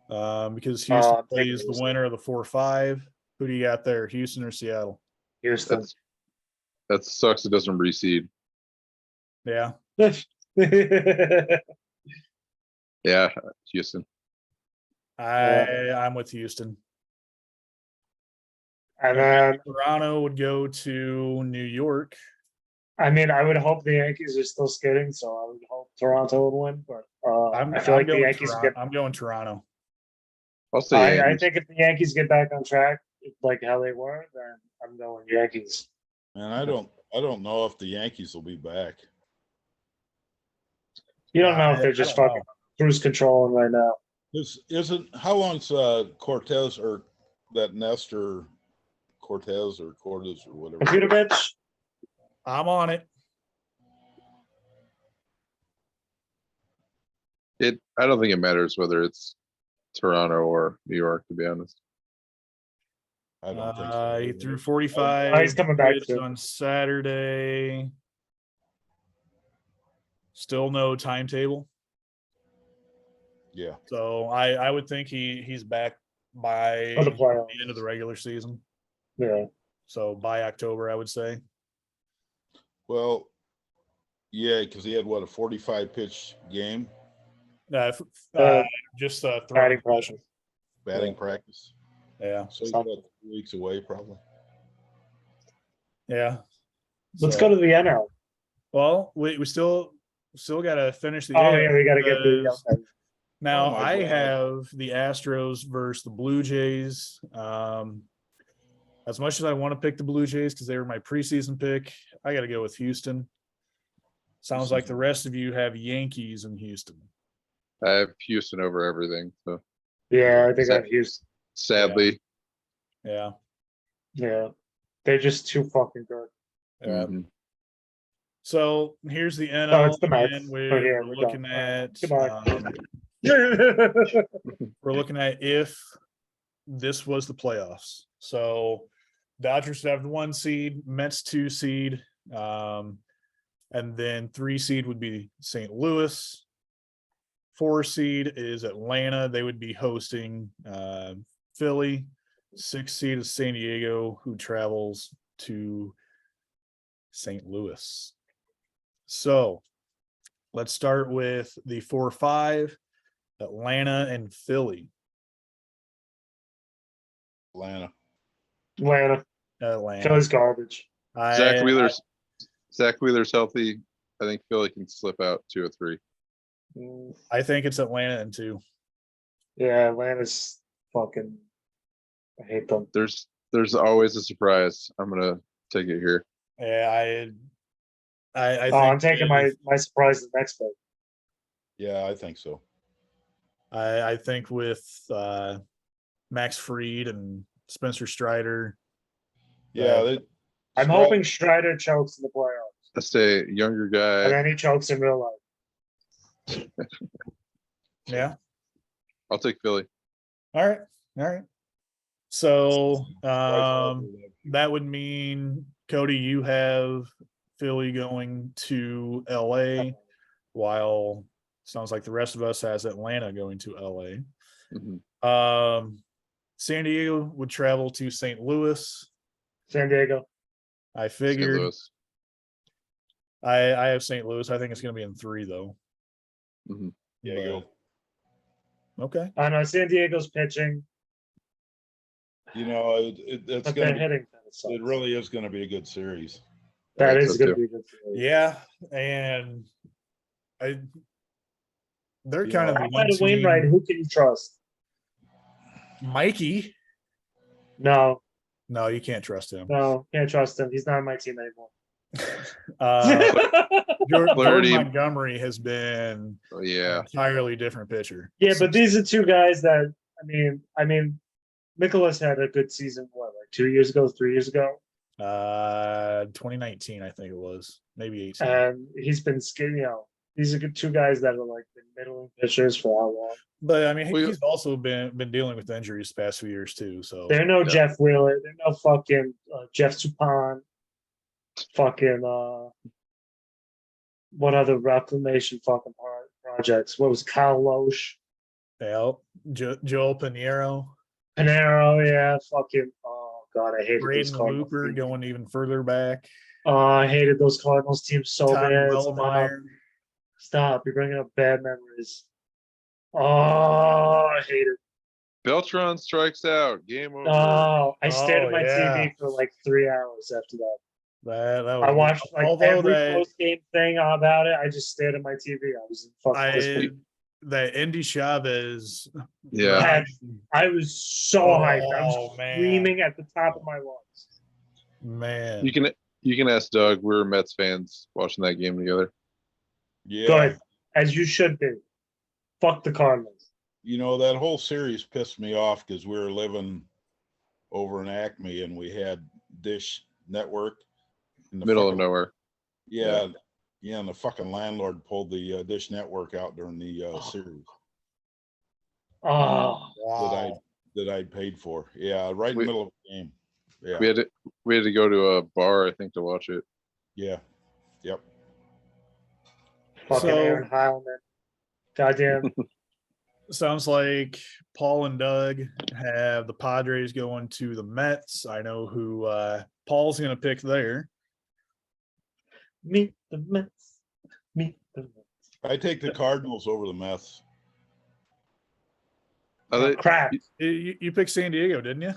because Houston I'm taking plays the Houston. winner of the 4-5. Who do you got there, Houston or Seattle? Houston. That sucks. It doesn't reseed. Yeah, Yeah, Houston. I'm with Houston. And then, Toronto would go to New York. I mean, I would hope the Yankees are still skating, so I would hope Toronto would win. But I feel like the going Yankees Toronto. get. I'm going Toronto. I'll say I Yankees. think if the Yankees get back on track, like how they were, then I'm going Yankees. And I don't know if the Yankees will be back. You don't know if they're I just don't fucking cruise controlling right now. How long's Cortez or that Nestor Cortez or Cortez or whatever? Computer bitch. I'm on it. I don't think it matters whether it's Toronto or New York, to be honest. I don't think so. He threw 45. He's coming back pitched soon. on Saturday. Still no timetable. Yeah. So I would think he's back by For the the playoffs. end of the regular season. Yeah. So by October, I would say. Well, yeah, because he had what, a 45 pitch game Just Batting throwing pressure. batting practice. Yeah, So he's about 2 weeks away, probably. yeah. Let's So- go to the NL. Well, we still got to finish the. Oh AL yeah, we got to get the. because Now Oh, my I God. have the Astros versus the Blue Jays. As much as I want to pick the Blue Jays because they were my preseason pick, I got to go with Houston. Sounds like the rest of you have Yankees in Houston. I have Houston over everything. So Yeah, I think I've used. sadly, Yeah. Yeah, they're just too fucking good. Yeah. mhm. So here's the NL. Oh, it's the Mets. and Oh, we're, yeah, we're we're looking done. at Goodbye. we're looking at if this was the playoffs. So Dodgers would have the 1 seed, Mets 2 seed, and then 3 seed would be St. Louis. 4 seed is Atlanta. They would be hosting Philly. 6 seed is San Diego, who travels to St. Louis. So let's start with the 4-5, Atlanta and Philly. Atlanta. Atlanta. Atlanta. Philly's garbage. Zach Wheeler's healthy. I think Philly can slip out 2 or 3. I think it's Atlanta in 2. Yeah, Atlanta's fucking. I hate them. There's always a surprise. I'm gonna take it here. Yeah, I think I'm taking with- my surprise the next pick. Yeah, I think so. I think with Max Fried and Spencer Strider. Yeah, I'm hoping Strider chokes in the playoffs, I say younger and guy. then he chokes in real life. Yeah. I'll take Philly. All right. So that would mean, Cody, you have Philly going to LA, while sounds like the rest of us has Atlanta going to LA. Mhm. San Diego would travel to St. Louis. San Diego. I St. figured. Louis. I have St. Louis. I think it's going to be in 3 though. Mhm. Yeah, go. Okay. I know San Diego's pitching, You know, it's but going they're to hitting. be. It really is going to be a good series. That think is so, going to too. be good. Yeah, and they're You kind know, of the one Outside of Wainwright, team. who can you trust? Mikey. No, You can't trust him. can't trust him. He's not on my team anymore. Jordan Flaherty. Montgomery has been Oh, an yeah. entirely different pitcher. Yeah, but these are two guys that I mean, Nicholas had a good season. What, like 2 years ago, 3 years ago, 2019, I think it was, maybe 18. and he's been skinny. You know, these are good two guys that are like been middling pitchers for how long? But I mean, Well, he's also been dealing with injuries the past few years too. So They're no Yeah. Jeff Wheeler. They're no fucking Jeff Suppan. Fucking what other reclamation fucking projects? What was Kyle Loesch? yeah, Joel Pinheiro, Panero, yeah, fucking. Oh god, I hated those Braden Cardinals. Looper teams. going even further back. I hated those Cardinals teams so Todd bad. Wellmeyer. Stop! You're bringing up bad memories. Oh, I hate it. Beltran strikes out. Game over. Oh, I stayed Oh, at my yeah. TV for like 3 hours after that. That was, I watched like although every that post game thing about it. I just stayed at my TV. I was in fucking disbelief. that Indy Chavez. Yeah. Had- I was so hyped. I was man. screaming at the top of my lungs. Man. You can ask Doug. We were Mets fans watching that game together. Yeah. Good, as you should be. Fuck the Cardinals. You know, that whole series pissed me off because we were living over in Acme and we had Dish Network in the Middle of fucking- nowhere. Yeah, and the fucking landlord pulled the Dish Network out during the series Oh, Wow. that I'd paid for. Yeah, right in the middle of the game. Yeah, We had to go to a bar, I think, to watch it. yeah, yep. fucking So- Aaron Heilman. Goddamn. Sounds like Paul and Doug have the Padres going to the Mets. I know who Paul's going to pick there. Meet the Mets. Meet the Mets. I take the Cardinals over the Mets. Are they- Crap. You picked San Diego, didn't you?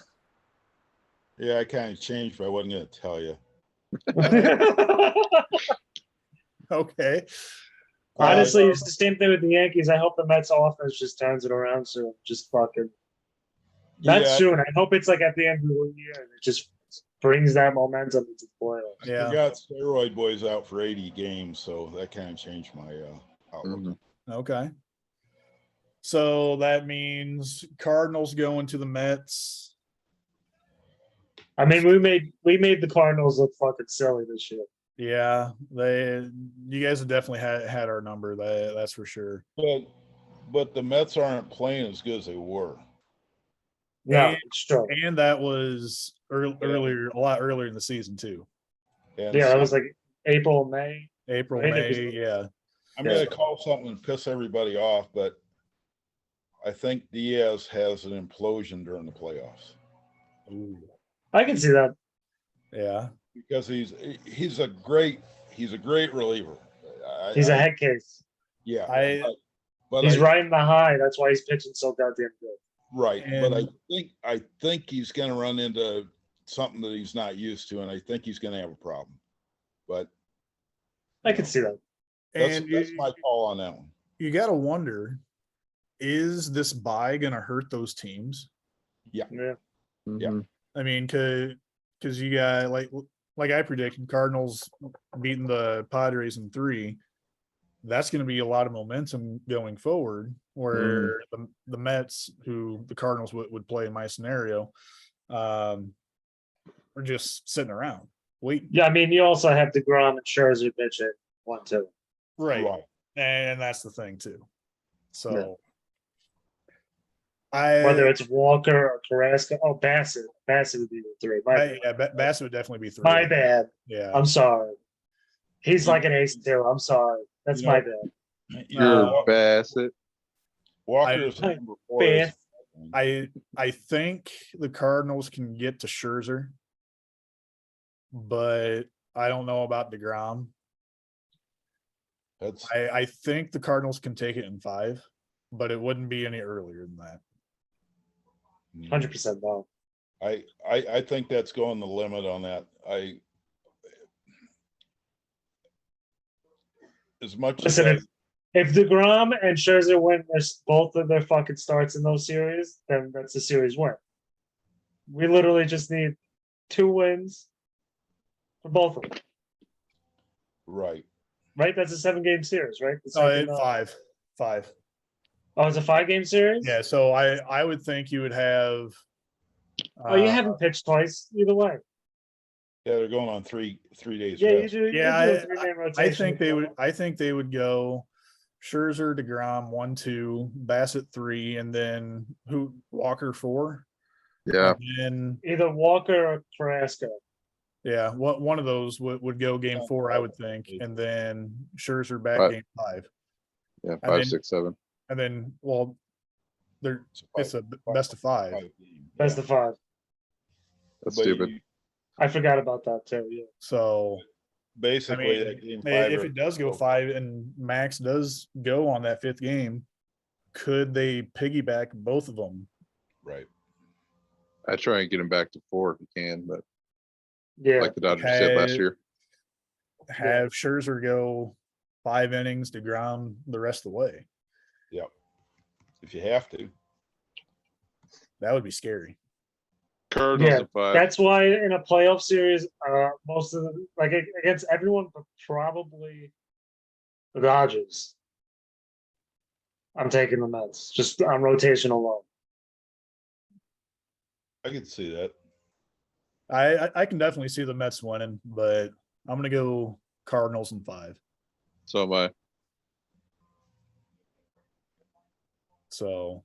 Yeah, I kind of changed, but I wasn't going to tell you. Okay. Honestly, it's the same thing with the Yankees. I hope the Mets offense just turns it around soon. Just fucking not Yeah, soon. I hope it's like at the end of the year and it just brings that momentum into the playoffs. Yeah. I got Steroid Boys out for 80 games, so that kind of changed my outlook. Mhm. Okay. So that means Cardinals going to the Mets. I mean, we made the Cardinals look fucking silly this year. Yeah, you guys have definitely had our number. That's for sure. But the Mets aren't playing as good as they were. No, And- it's true. And that was earlier, a lot earlier in the season too. And Yeah, so that was like April, May. April, Right, it was- May, yeah. I'm yeah. going to call something and piss everybody off, but I think Diaz has an implosion during the playoffs Ooh. I can see that. Yeah. because he's a great reliever. He's a head case. Yeah, I- but He's riding the high. That's why he's pitching so goddamn good. right. But And- I think he's going to run into something that he's not used to, and I think he's going to have a problem. But I can see that. that's And my call on that one. you got to wonder, is this bye going to hurt those teams? Yeah. Mhm. I mean, because you got like like I predicted, Cardinals beating the Padres in 3. That's going to be a lot of momentum going forward. Where the Mets, who the Cardinals would play in my scenario, are just sitting around waiting. Yeah, I mean, you also have DeGrom and Scherzer pitch at 1-2. Right. Right. And that's the thing too. So whether it's Walker or Carrasco. Oh, Bassett would be the 3. Bassett would definitely be 3. My bad. Yeah. I'm sorry. He's like an ace too. I'm sorry. That's my bad. You're Bassett. Walker is number 4. Fifth. I think the Cardinals can get to Scherzer, but I don't know about DeGrom. I think the Cardinals can take it in 5, but it wouldn't be any earlier than that. 100% no. I think that's going the limit on that. Listen, if DeGrom and Scherzer win both of their fucking starts in those series, then that's a series win. We literally just need 2 wins for both of them. Right. Right? That's a 7-game series, right? Five. Oh, it's a 5-game series? Yeah, so I would think you would have. You haven't pitched twice either way. Yeah, they're going on 3 days. Yeah, rest. you do. Yeah, you do a 3-man rotation. I think they would go Scherzer, DeGrom 1, 2, Bassett 3, and then Walker 4. Yeah. And then either Walker or Carrasco. Yeah, one of those would go game 4, I would think, and then Scherzer back game 5. Yeah, 5, 6, 7. And then, well, it's a best of 5. Best of 5. That's stupid. I forgot about that too. Yeah. So basically, that game 5, if it does go 5 and Max does go on that 5th game, could they piggyback both of them? Right. I try and get him back to 4 if you can, but yeah, like the Dodgers said last year. Have Scherzer go 5 innings, DeGrom the rest of the way. Yep. If you have to. That would be scary. Cardinals at 5. That's why in a playoff series, most of the against everyone, but probably the Dodgers. I'm taking the Mets just on rotation alone. I can see that. I can definitely see the Mets winning, but I'm gonna go Cardinals in 5. So am I. So,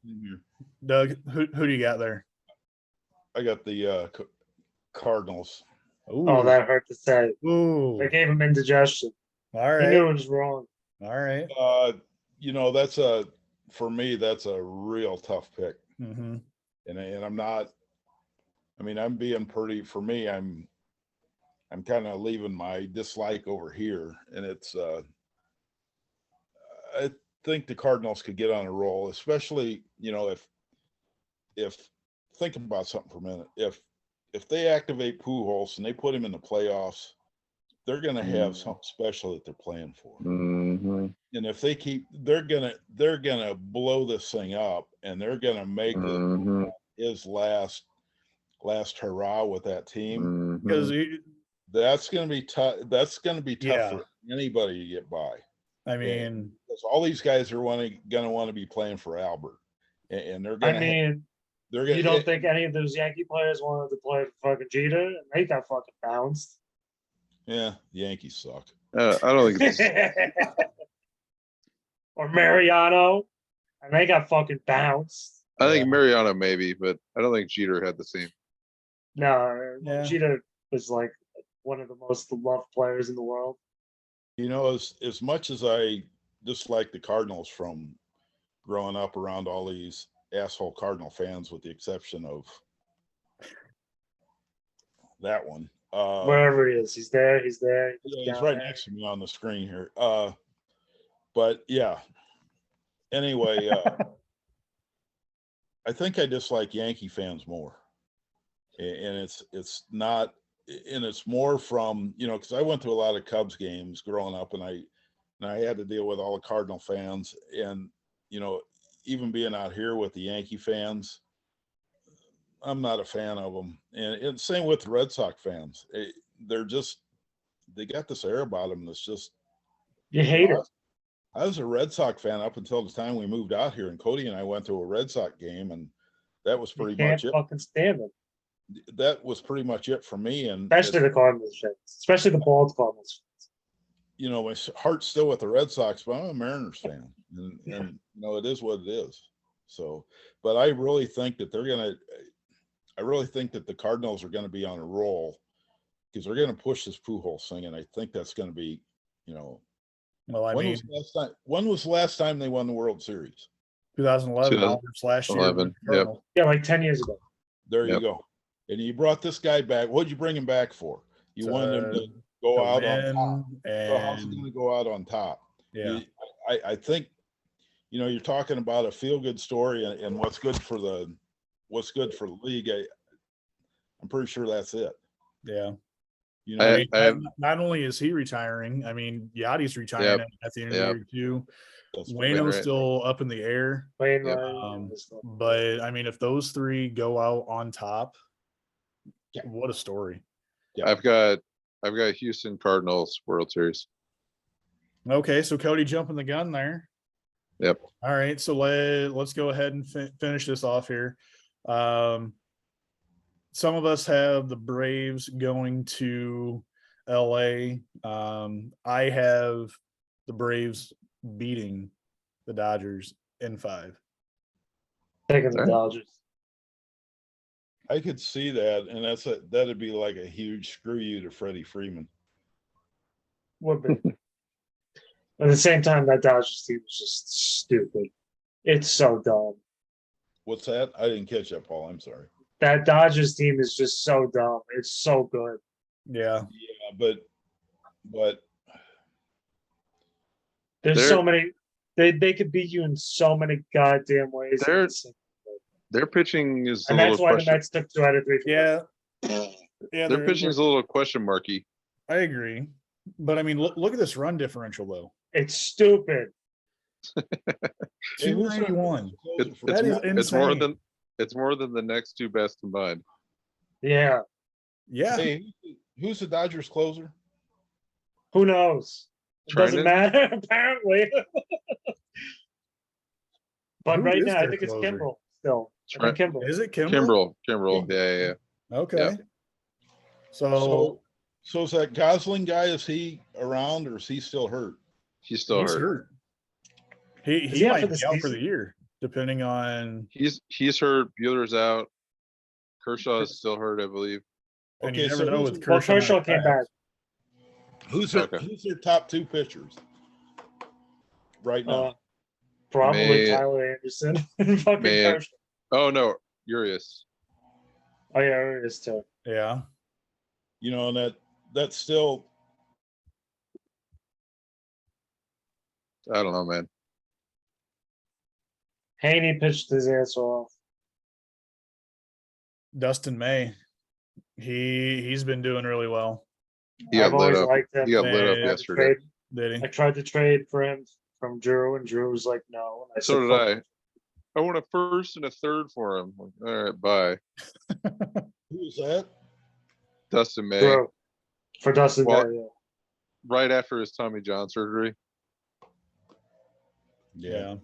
Doug, who do you got there? I got the Cardinals. Ooh. Oh, that hurt to say. Ooh. They gave him indigestion. All right. He knew it was wrong. All right. For me, that's a real tough pick. Mm-hmm. And I'm not. I mean, I'm being pretty. For me, I'm kind of leaving my dislike over here, and it's. I think the Cardinals could get on a roll, especially if think about something for a minute. If they activate Pujols and they put him in the playoffs, they're going to have something special that they're playing for. Mm-hmm. And if they they're gonna blow this thing up, and they're gonna make it his last hurrah with that team, Because that's gonna be tough. That's gonna be tough for anybody to get by. I mean, because all these guys are gonna want to be playing for Albert, and they're gonna. I mean, you don't think any of those Yankee players wanted to play for fucking Jeter? And they got fucking bounced. Yeah, the Yankees suck. I don't think it's or Mariano, and they got fucking bounced. I think Mariano maybe, but I don't think Jeter had the same. No, Jeter was like one of the most loved players in the world. As much as I dislike the Cardinals from growing up around all these asshole Cardinal fans, with the exception of that one. Wherever he is, he's there. He's there. He's right next to me on the screen here. But yeah. Anyway, I think I dislike Yankee fans more, and it's not, and it's more from because I went to a lot of Cubs games growing up, and I had to deal with all the Cardinal fans, and even being out here with the Yankee fans, I'm not a fan of them, and same with the Red Sox fans. they got this air about them that's just. You hate it. I was a Red Sox fan up until the time we moved out here, and Cody and I went to a Red Sox game, and that was pretty much it. Fucking stand it. That was pretty much it for me, and especially the Cardinals fans, especially the bald Cardinals fans. You know, my heart's still with the Red Sox, but I'm a Mariners fan, and you know, it is what it is. So, but I really think that the Cardinals are gonna be on a roll because they're gonna push this Pujols thing, and I think that's gonna be, you know. Well, when was the last time they won the World Series? 2011 last year. Yeah, like 10 years ago. There you go. And you brought this guy back. What'd you bring him back for? You wanted him to go out on top. So how's he going to go out on top? Yeah. I think, you know, you're talking about a feel-good story and what's good for the league. I'm pretty sure that's it. Yeah. You know, not only is he retiring, I mean, Yachty's retiring at the end of the year too. Wayno's still up in the air. But I mean, if those three go out on top, what a story. Yeah. I've got Houston Cardinals World Series. Okay, so Cody jumping the gun there. Yep. All right, so let's go ahead and finish this off here. Some of us have the Braves going to LA. I have the Braves beating the Dodgers in 5. Taking the Dodgers. I could see that, and that'd be like a huge screw you to Freddie Freeman. Would be. At the same time, that Dodgers team is just stupid. It's so dumb. What's that? I didn't catch that, Paul. I'm sorry. That Dodgers team is just so dumb. It's so good. Yeah. Yeah, but there's so many. They could beat you in so many goddamn ways. Their pitching is, and that's why the Mets took 2 out of 3. Yeah. Their pitching is a little question marky. I agree, but I mean, look at this run differential though. It's stupid. 291. That is insane. It's more than the next 2 best combined. Yeah. Yeah. Hey, who's the Dodgers closer? Who knows? It doesn't matter, apparently. But right now, I think it's Kimbrel still. Kimbrel. Is it Kimbrel? Kimbrel. Yeah. Okay. Yeah. So is that Gosling guy, is he around or is he still hurt? He's still hurt. He might be out for the year, depending on. He's hurt. Bueller's out. Kershaw is still hurt, I believe. And you never know with Kershaw. Kershaw came back. Who's their top 2 pitchers right now? Probably Tyler Anderson and fucking Kershaw. Oh no, Urias. Oh yeah, Urias too. Yeah. You know, and that's still. I don't know, man. Haney pitched his ass off. Dustin May, he's been doing really well. I've always liked him. He got lit up yesterday. Did he? I tried to trade for him from Drew, and Drew was like, "No." And so did I. I want a first and a third for him. Like, all right, bye. Who is that? Dustin May. Drew. For Dustin May, yeah. Right after his Tommy John surgery. Yeah.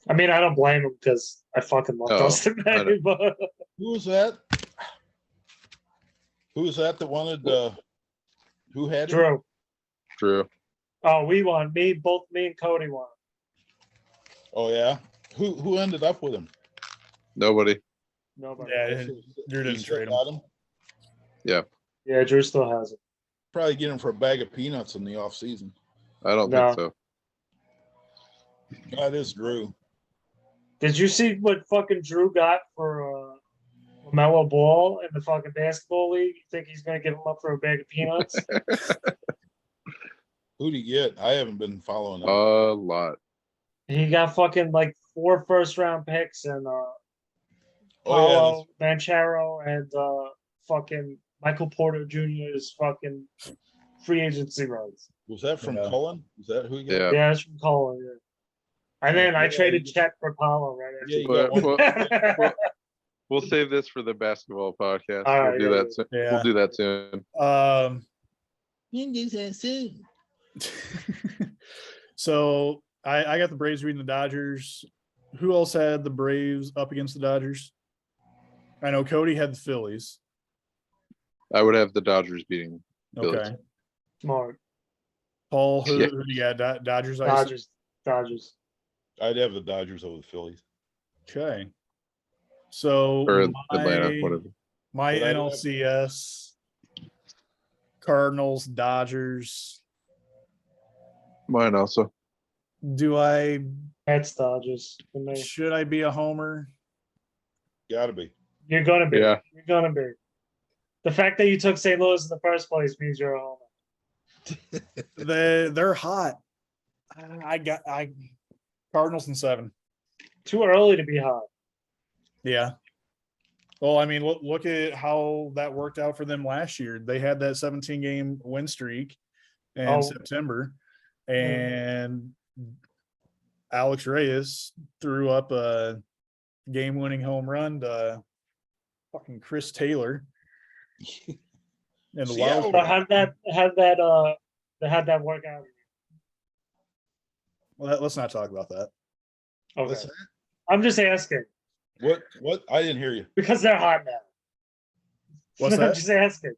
I mean, I don't blame him because I fucking love Dustin May. But who was that? Who was that wanted? Who had Drew? Drew. Oh, we won. Both me and Cody won. Oh yeah. Who ended up with him? Nobody. Yeah, Drew didn't trade him. Yeah. Yeah, Drew still has it. Probably get him for a bag of peanuts in the off season. I don't think so. That is Drew. Did you see what fucking Drew got for LaMelo Ball in the fucking basketball league? You think he's gonna give him up for a bag of peanuts? Who'd he get? I haven't been following up. A lot. He got fucking like 4 first-round picks and Paulo Banchero and fucking Michael Porter Jr.'s fucking free agency rights. Was that from Cullen? Is that who he got? Yeah, it's from Cullen. Yeah. And then I traded Chet for Paulo right after. We'll save this for the basketball podcast. All right, we'll do yeah, that. yeah. We'll do that soon. You can do that soon. So I got the Braves reading the Dodgers. Who else had the Braves up against the Dodgers? I know Cody had the Phillies. I would have the Dodgers beating. Phillies. Okay. Smart. Paul, who Yeah. do you got? Dodgers. I assume? Dodgers. I'd have the Dodgers over the Phillies. Okay. So Or Atlanta, whatever. My But I have- NLCS, Cardinals, Dodgers. Mine also. Do I That's Dodgers for me. should I be a homer? Gotta be. You're gonna be. Yeah. You're gonna be. The fact that you took St. Louis in the first place means you're a homer. They're hot. I Cardinals in 7. Too early to be hot. Yeah. Well, I mean, look at how that worked out for them last year. They had that 17-game win streak in September, and Alex Reyes threw up a game-winning home run to fucking Chris Taylor. And the Seattle. Wild So how'd that work out? Well, let's not talk about that. Okay. What's that? I'm just asking What? I didn't hear you. because they're hot now. What's I'm that? just asking.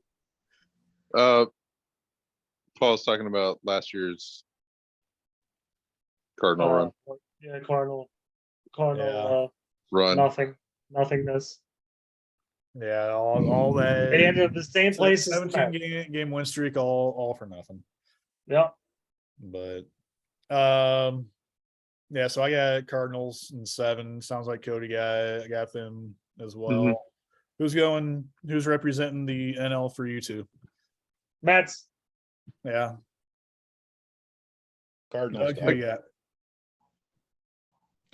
Paul's talking about last year's Cardinal run. Yeah, Cardinal. Yeah. Run. Nothingness. Yeah, all that. They ended up the same place as the 17 game win streak, all for nothing. Yep. But yeah, so I got Cardinals in 7. Sounds like Cody got them as well. Mhm. Who's representing the NL for you two? Mets. Yeah. Cardinals. Doug, who you got?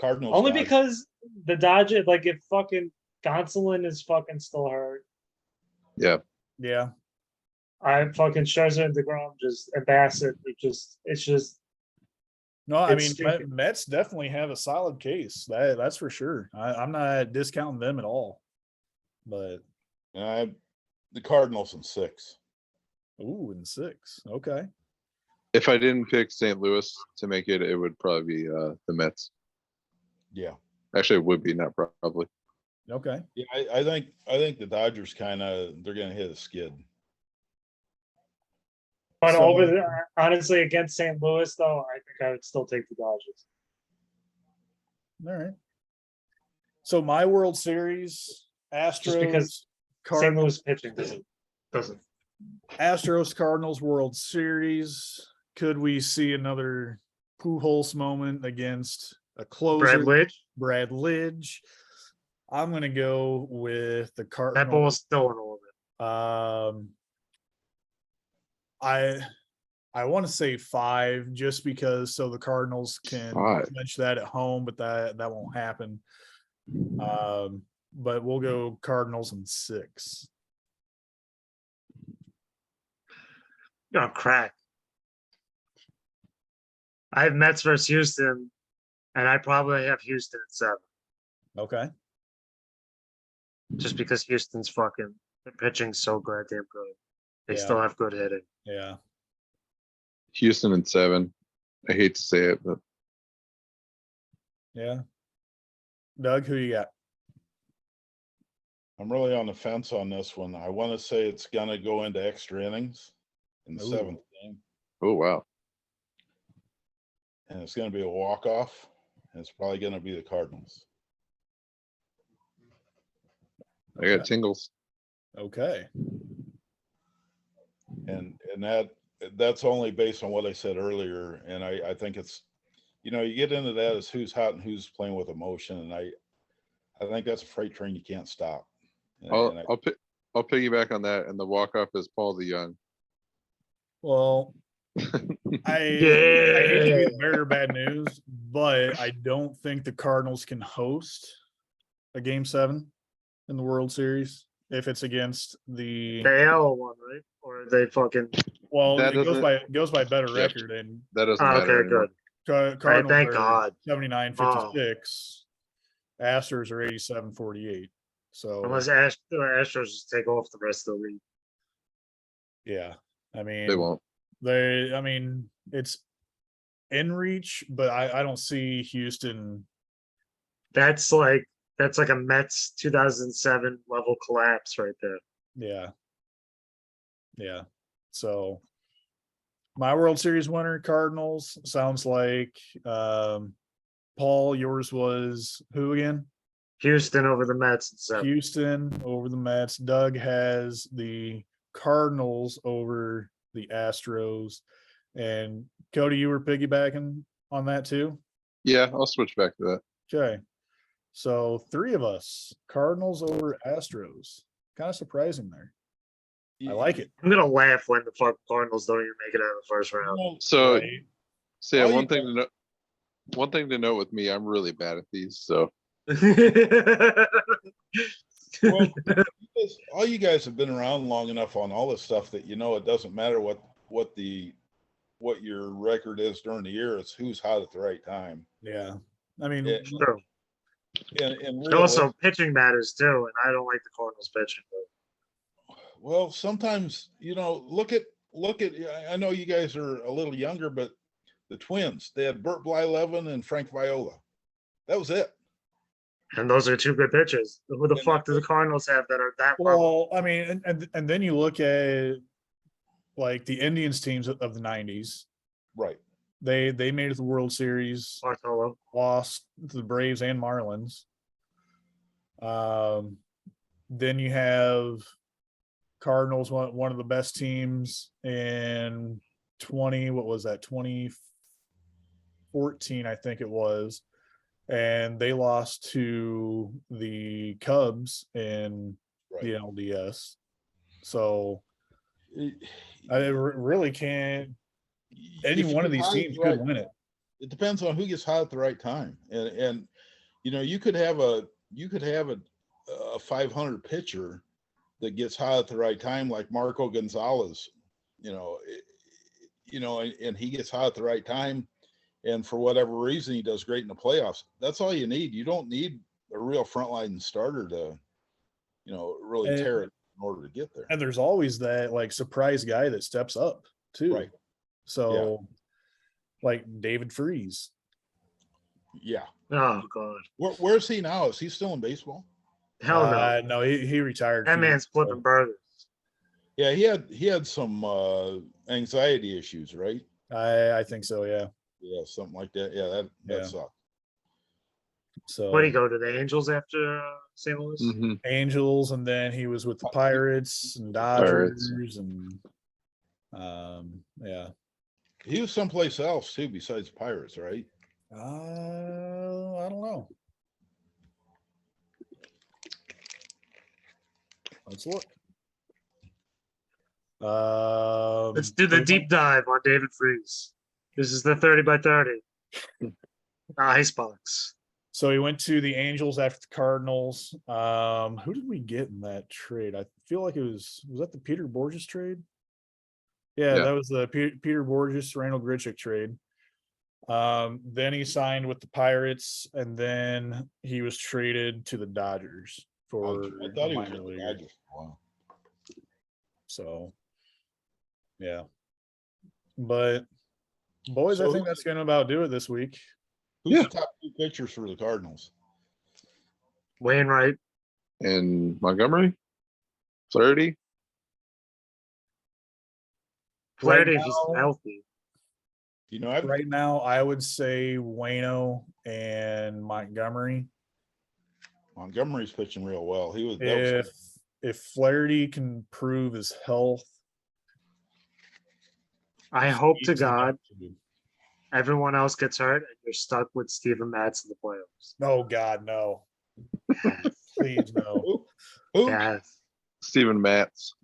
Cardinals. Only Dodgers. because the Dodgers, like if fucking Gonsolin is fucking still hurt, Yeah. Yeah. I fucking Scherzer and DeGrom just and Bassett. It's just No, I It's mean stupid. Mets definitely have a solid case. That's for sure. I'm not discounting them at all. But The Cardinals in 6. ooh, in 6. Okay. If I didn't pick St. Louis to make it, it would probably be the Mets. Yeah. Actually, it would be, not probably. Okay. Yeah. I think the Dodgers they're gonna hit a skid. but So- honestly against St. Louis though, I think I would still take the Dodgers. All right. So my World Series, Just because Astros, St. Louis pitching doesn't. Astros Cardinals World Series. Could we see another Pujols moment against a closer? Brad Lidge. I'm gonna go with the That Cardinals. ball's still in orbit. I want to say 5 just because so the Cardinals can 5. clinch that at home, but that won't happen. But we'll go Cardinals in 6. Oh, crack. I have Mets versus Houston, and I probably have Houston at 7, Okay. just because Houston's fucking the pitching's so goddamn good. They Yeah. still have good hitting. Yeah. Houston in 7. I hate to say it, but Yeah. Doug, who you got? I'm really on the fence on this one. I want to say it's gonna go into extra innings in the Ooh. 7th game, oh wow. and it's gonna be a walk-off, and it's probably gonna be the Cardinals. I got tingles. Okay. And that's only based on what I said earlier. And I think it's, you get into that as who's hot and who's playing with emotion. And I think that's a freight train you can't stop. And I'll piggyback on that, and the walk-off is Paul the Young. Well, I hate to be the bearer of bad news, but I don't think the Cardinals can host a Game 7 in the World Series if it's against the. The AL one, right? Or they fucking. Well, That it goes by better Yeah. record, and That doesn't Oh, matter okay, anymore. good. Cardinals Thank are God. 79-56. Astros are 87-48. So Unless Astros just take off the rest of the league. yeah, I mean They won't. I mean, it's in reach, but I don't see Houston. That's like a Mets 2007 level collapse right there. Yeah. Yeah. So my World Series winner, Cardinals, sounds like Paul, yours was who again? Houston over the Mets. So Houston over the Mets. Doug has the Cardinals over the Astros. And Cody, you were piggybacking on that too? Yeah, I'll switch back to that. Okay. So 3 of us, Cardinals over Astros. Kind of surprising there. I like it. I'm gonna laugh when the fuck Cardinals don't even make it out of the first round. So, Right? so yeah, All one you thing to know. One thing to note with me, I'm really bad at these. So Well, because all you guys have been around long enough on all this stuff that it doesn't matter what your record is during the year. It's who's hot at the right time. Yeah. I mean, Yeah. True. And Also, pitching matters too, and I don't like the Cardinals pitching. well, sometimes look at. I know you guys are a little younger, but the Twins, they had Bert Blyleven and Frank Viola. That was it. And those are 2 good pitchers. Who the fuck do the Cardinals have that are that well? well, I mean, and then you look at like the Indians teams of the 90s. Right. They made it to the World Series, Bartolo. lost to the Braves and Marlins. Then you have Cardinals, one of the best teams in 2014, I think it was. And they lost to the Cubs in the LDS. So I really can't. Any one of these teams could win it. It depends on who gets hot at the right time, and you could have a 500 pitcher that gets hot at the right time, like Marco Gonzalez, and he gets hot at the right time, and for whatever reason he does great in the playoffs. That's all you need. You don't need a real frontline starter to really tear it in order to get there. And there's always that like surprise guy that steps up too. Right. So like David Freese. Yeah. Oh God. Where's he now? Is he still in baseball? Hell no. No, he retired. That man's flipping burgers. Yeah, he had some anxiety issues, right? I think so, yeah. Yeah, something like that. Yeah, that sucked. So Where did he go to the Angels after St. Louis? mhm. Angels, and then he was with the Pirates and Dodgers and yeah. He was someplace else too besides Pirates, right? I don't know. Let's look. Let's do the deep dive on David Freese. This is the 30 by 30 Icebox. So he went to the Angels after the Cardinals. Who did we get in that trade? I feel like was that the Peter Borges trade? Yeah. That was the Peter Borges, Randall Grichuk trade. Then he signed with the Pirates, and then he was traded to the Dodgers for I thought he was minor with the league. Dodgers. Wow. So yeah. But boys, So I think that's gonna about do it this week. Who's the top 2 pitchers for the Cardinals? Wainwright. And Montgomery, Flaherty. Flaherty Right is just now- healthy. Right now, I would say Waino and Montgomery. Montgomery's pitching real well. He was. If Flaherty can prove his health, I hope to he's God enough to- everyone else gets hurt and you're stuck with Steven Matz in the playoffs. Oh God, no! Please no. Who Yes. Steven Matz.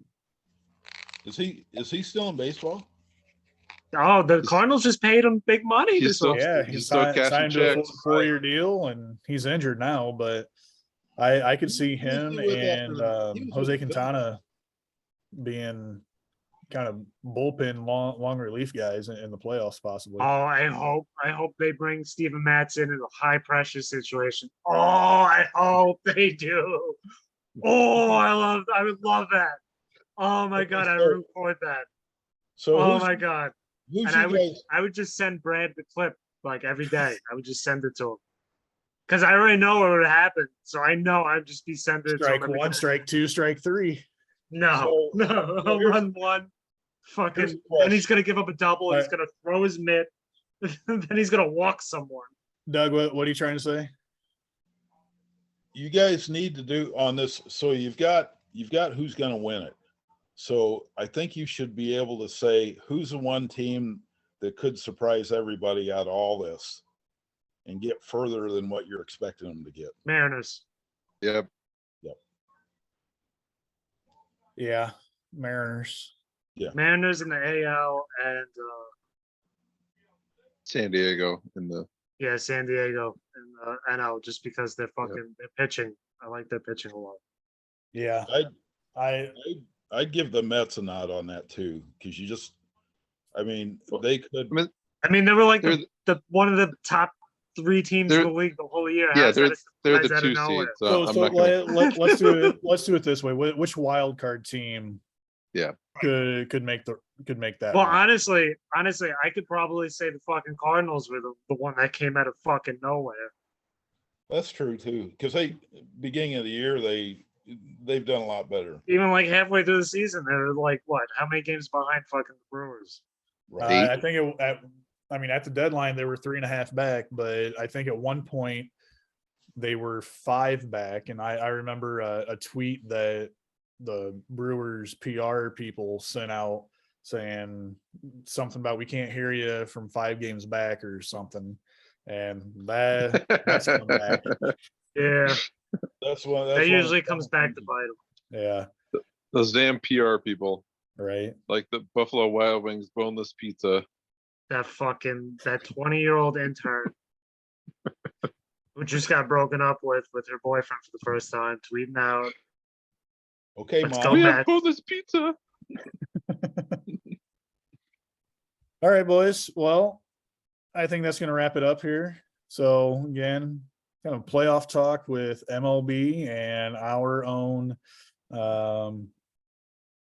is he? Is he still in baseball? Oh, the Cardinals just paid him big money. He's This still- offseason. Yeah, He's he's still signed cashing to a checks. 4-year deal, and he's injured now. But I could see him He was with and he was Jose with the Quintana being kind of bullpen long relief guys in the playoffs, possibly. Oh, I hope they bring Steven Matz in a high pressure situation. Oh, I hope they do. Oh, I would love that. Oh my god, I would record that. So Oh my god. who's And you guys? I would just send Brad the clip like every day. I would just send it to him. Because I already know what would happen. So I know I'd just be sending it to him. Strike one, strike two, strike three. No, So- no. so I'll here's- run one. here's Fucking the then he's question. gonna give up a double and he's gonna throw his mitt. Then he's gonna walk someone. Doug, what are you trying to say? You guys need to do on this. So you've got who's going to win it. So I think you should be able to say who's the one team that could surprise everybody out of all this and get further than what you're expecting them to get. Mariners. Yep. Yeah, Mariners. Mariners in the AL and San Diego in the yeah, San Diego and NL just because they're they're pitching. I like their pitching a lot. Yeah, I'd give the Mets a nod on that too, because you just, I mean, they could. I mean, they were like They're the one of the top 3 teams in they're- the league the whole year. yeah, How's that a they're the surprise out of 2 nowhere? seed. So I'm not gonna. let's do it. Let's do it this way. Which wild card team? Yeah. Could make that. Well, run? honestly, I could probably say the fucking Cardinals were the one that came out of fucking nowhere. That's true too, because beginning of the year they've done a lot better. Even like halfway through the season, they were like what? How many games behind fucking the Brewers? Right. I think at the deadline they were 3.5 back, but I think at one point they were 5 back, and I remember a tweet that the Brewers PR people sent out saying something about we can't hear you from 5 games back or something, and that's coming back. Yeah, That's one. that usually comes back to bite them. Yeah, Those damn PR people, right. like the Buffalo Wild Wings boneless pizza. That 20-year-old intern who just got broken up with her boyfriend for the first time, tweeting out, Okay, Let's Mom. go We back. have boneless pizza. All right, boys. Well, I think that's going to wrap it up here. So again, kind of playoff talk with MLB and our own in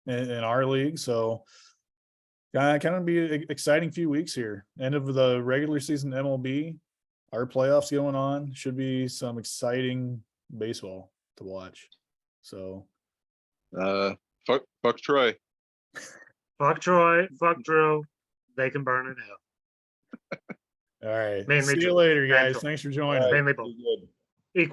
our league. So kind of be an exciting few weeks here. End of the regular season MLB, our playoffs going on. Should be some exciting baseball to watch. So Fuck Troy. fuck Troy, fuck Drew, they can burn in hell. all right. Mainly See you Drew. later, guys. Drew. Thanks for joining. All right, Mainly both. be good.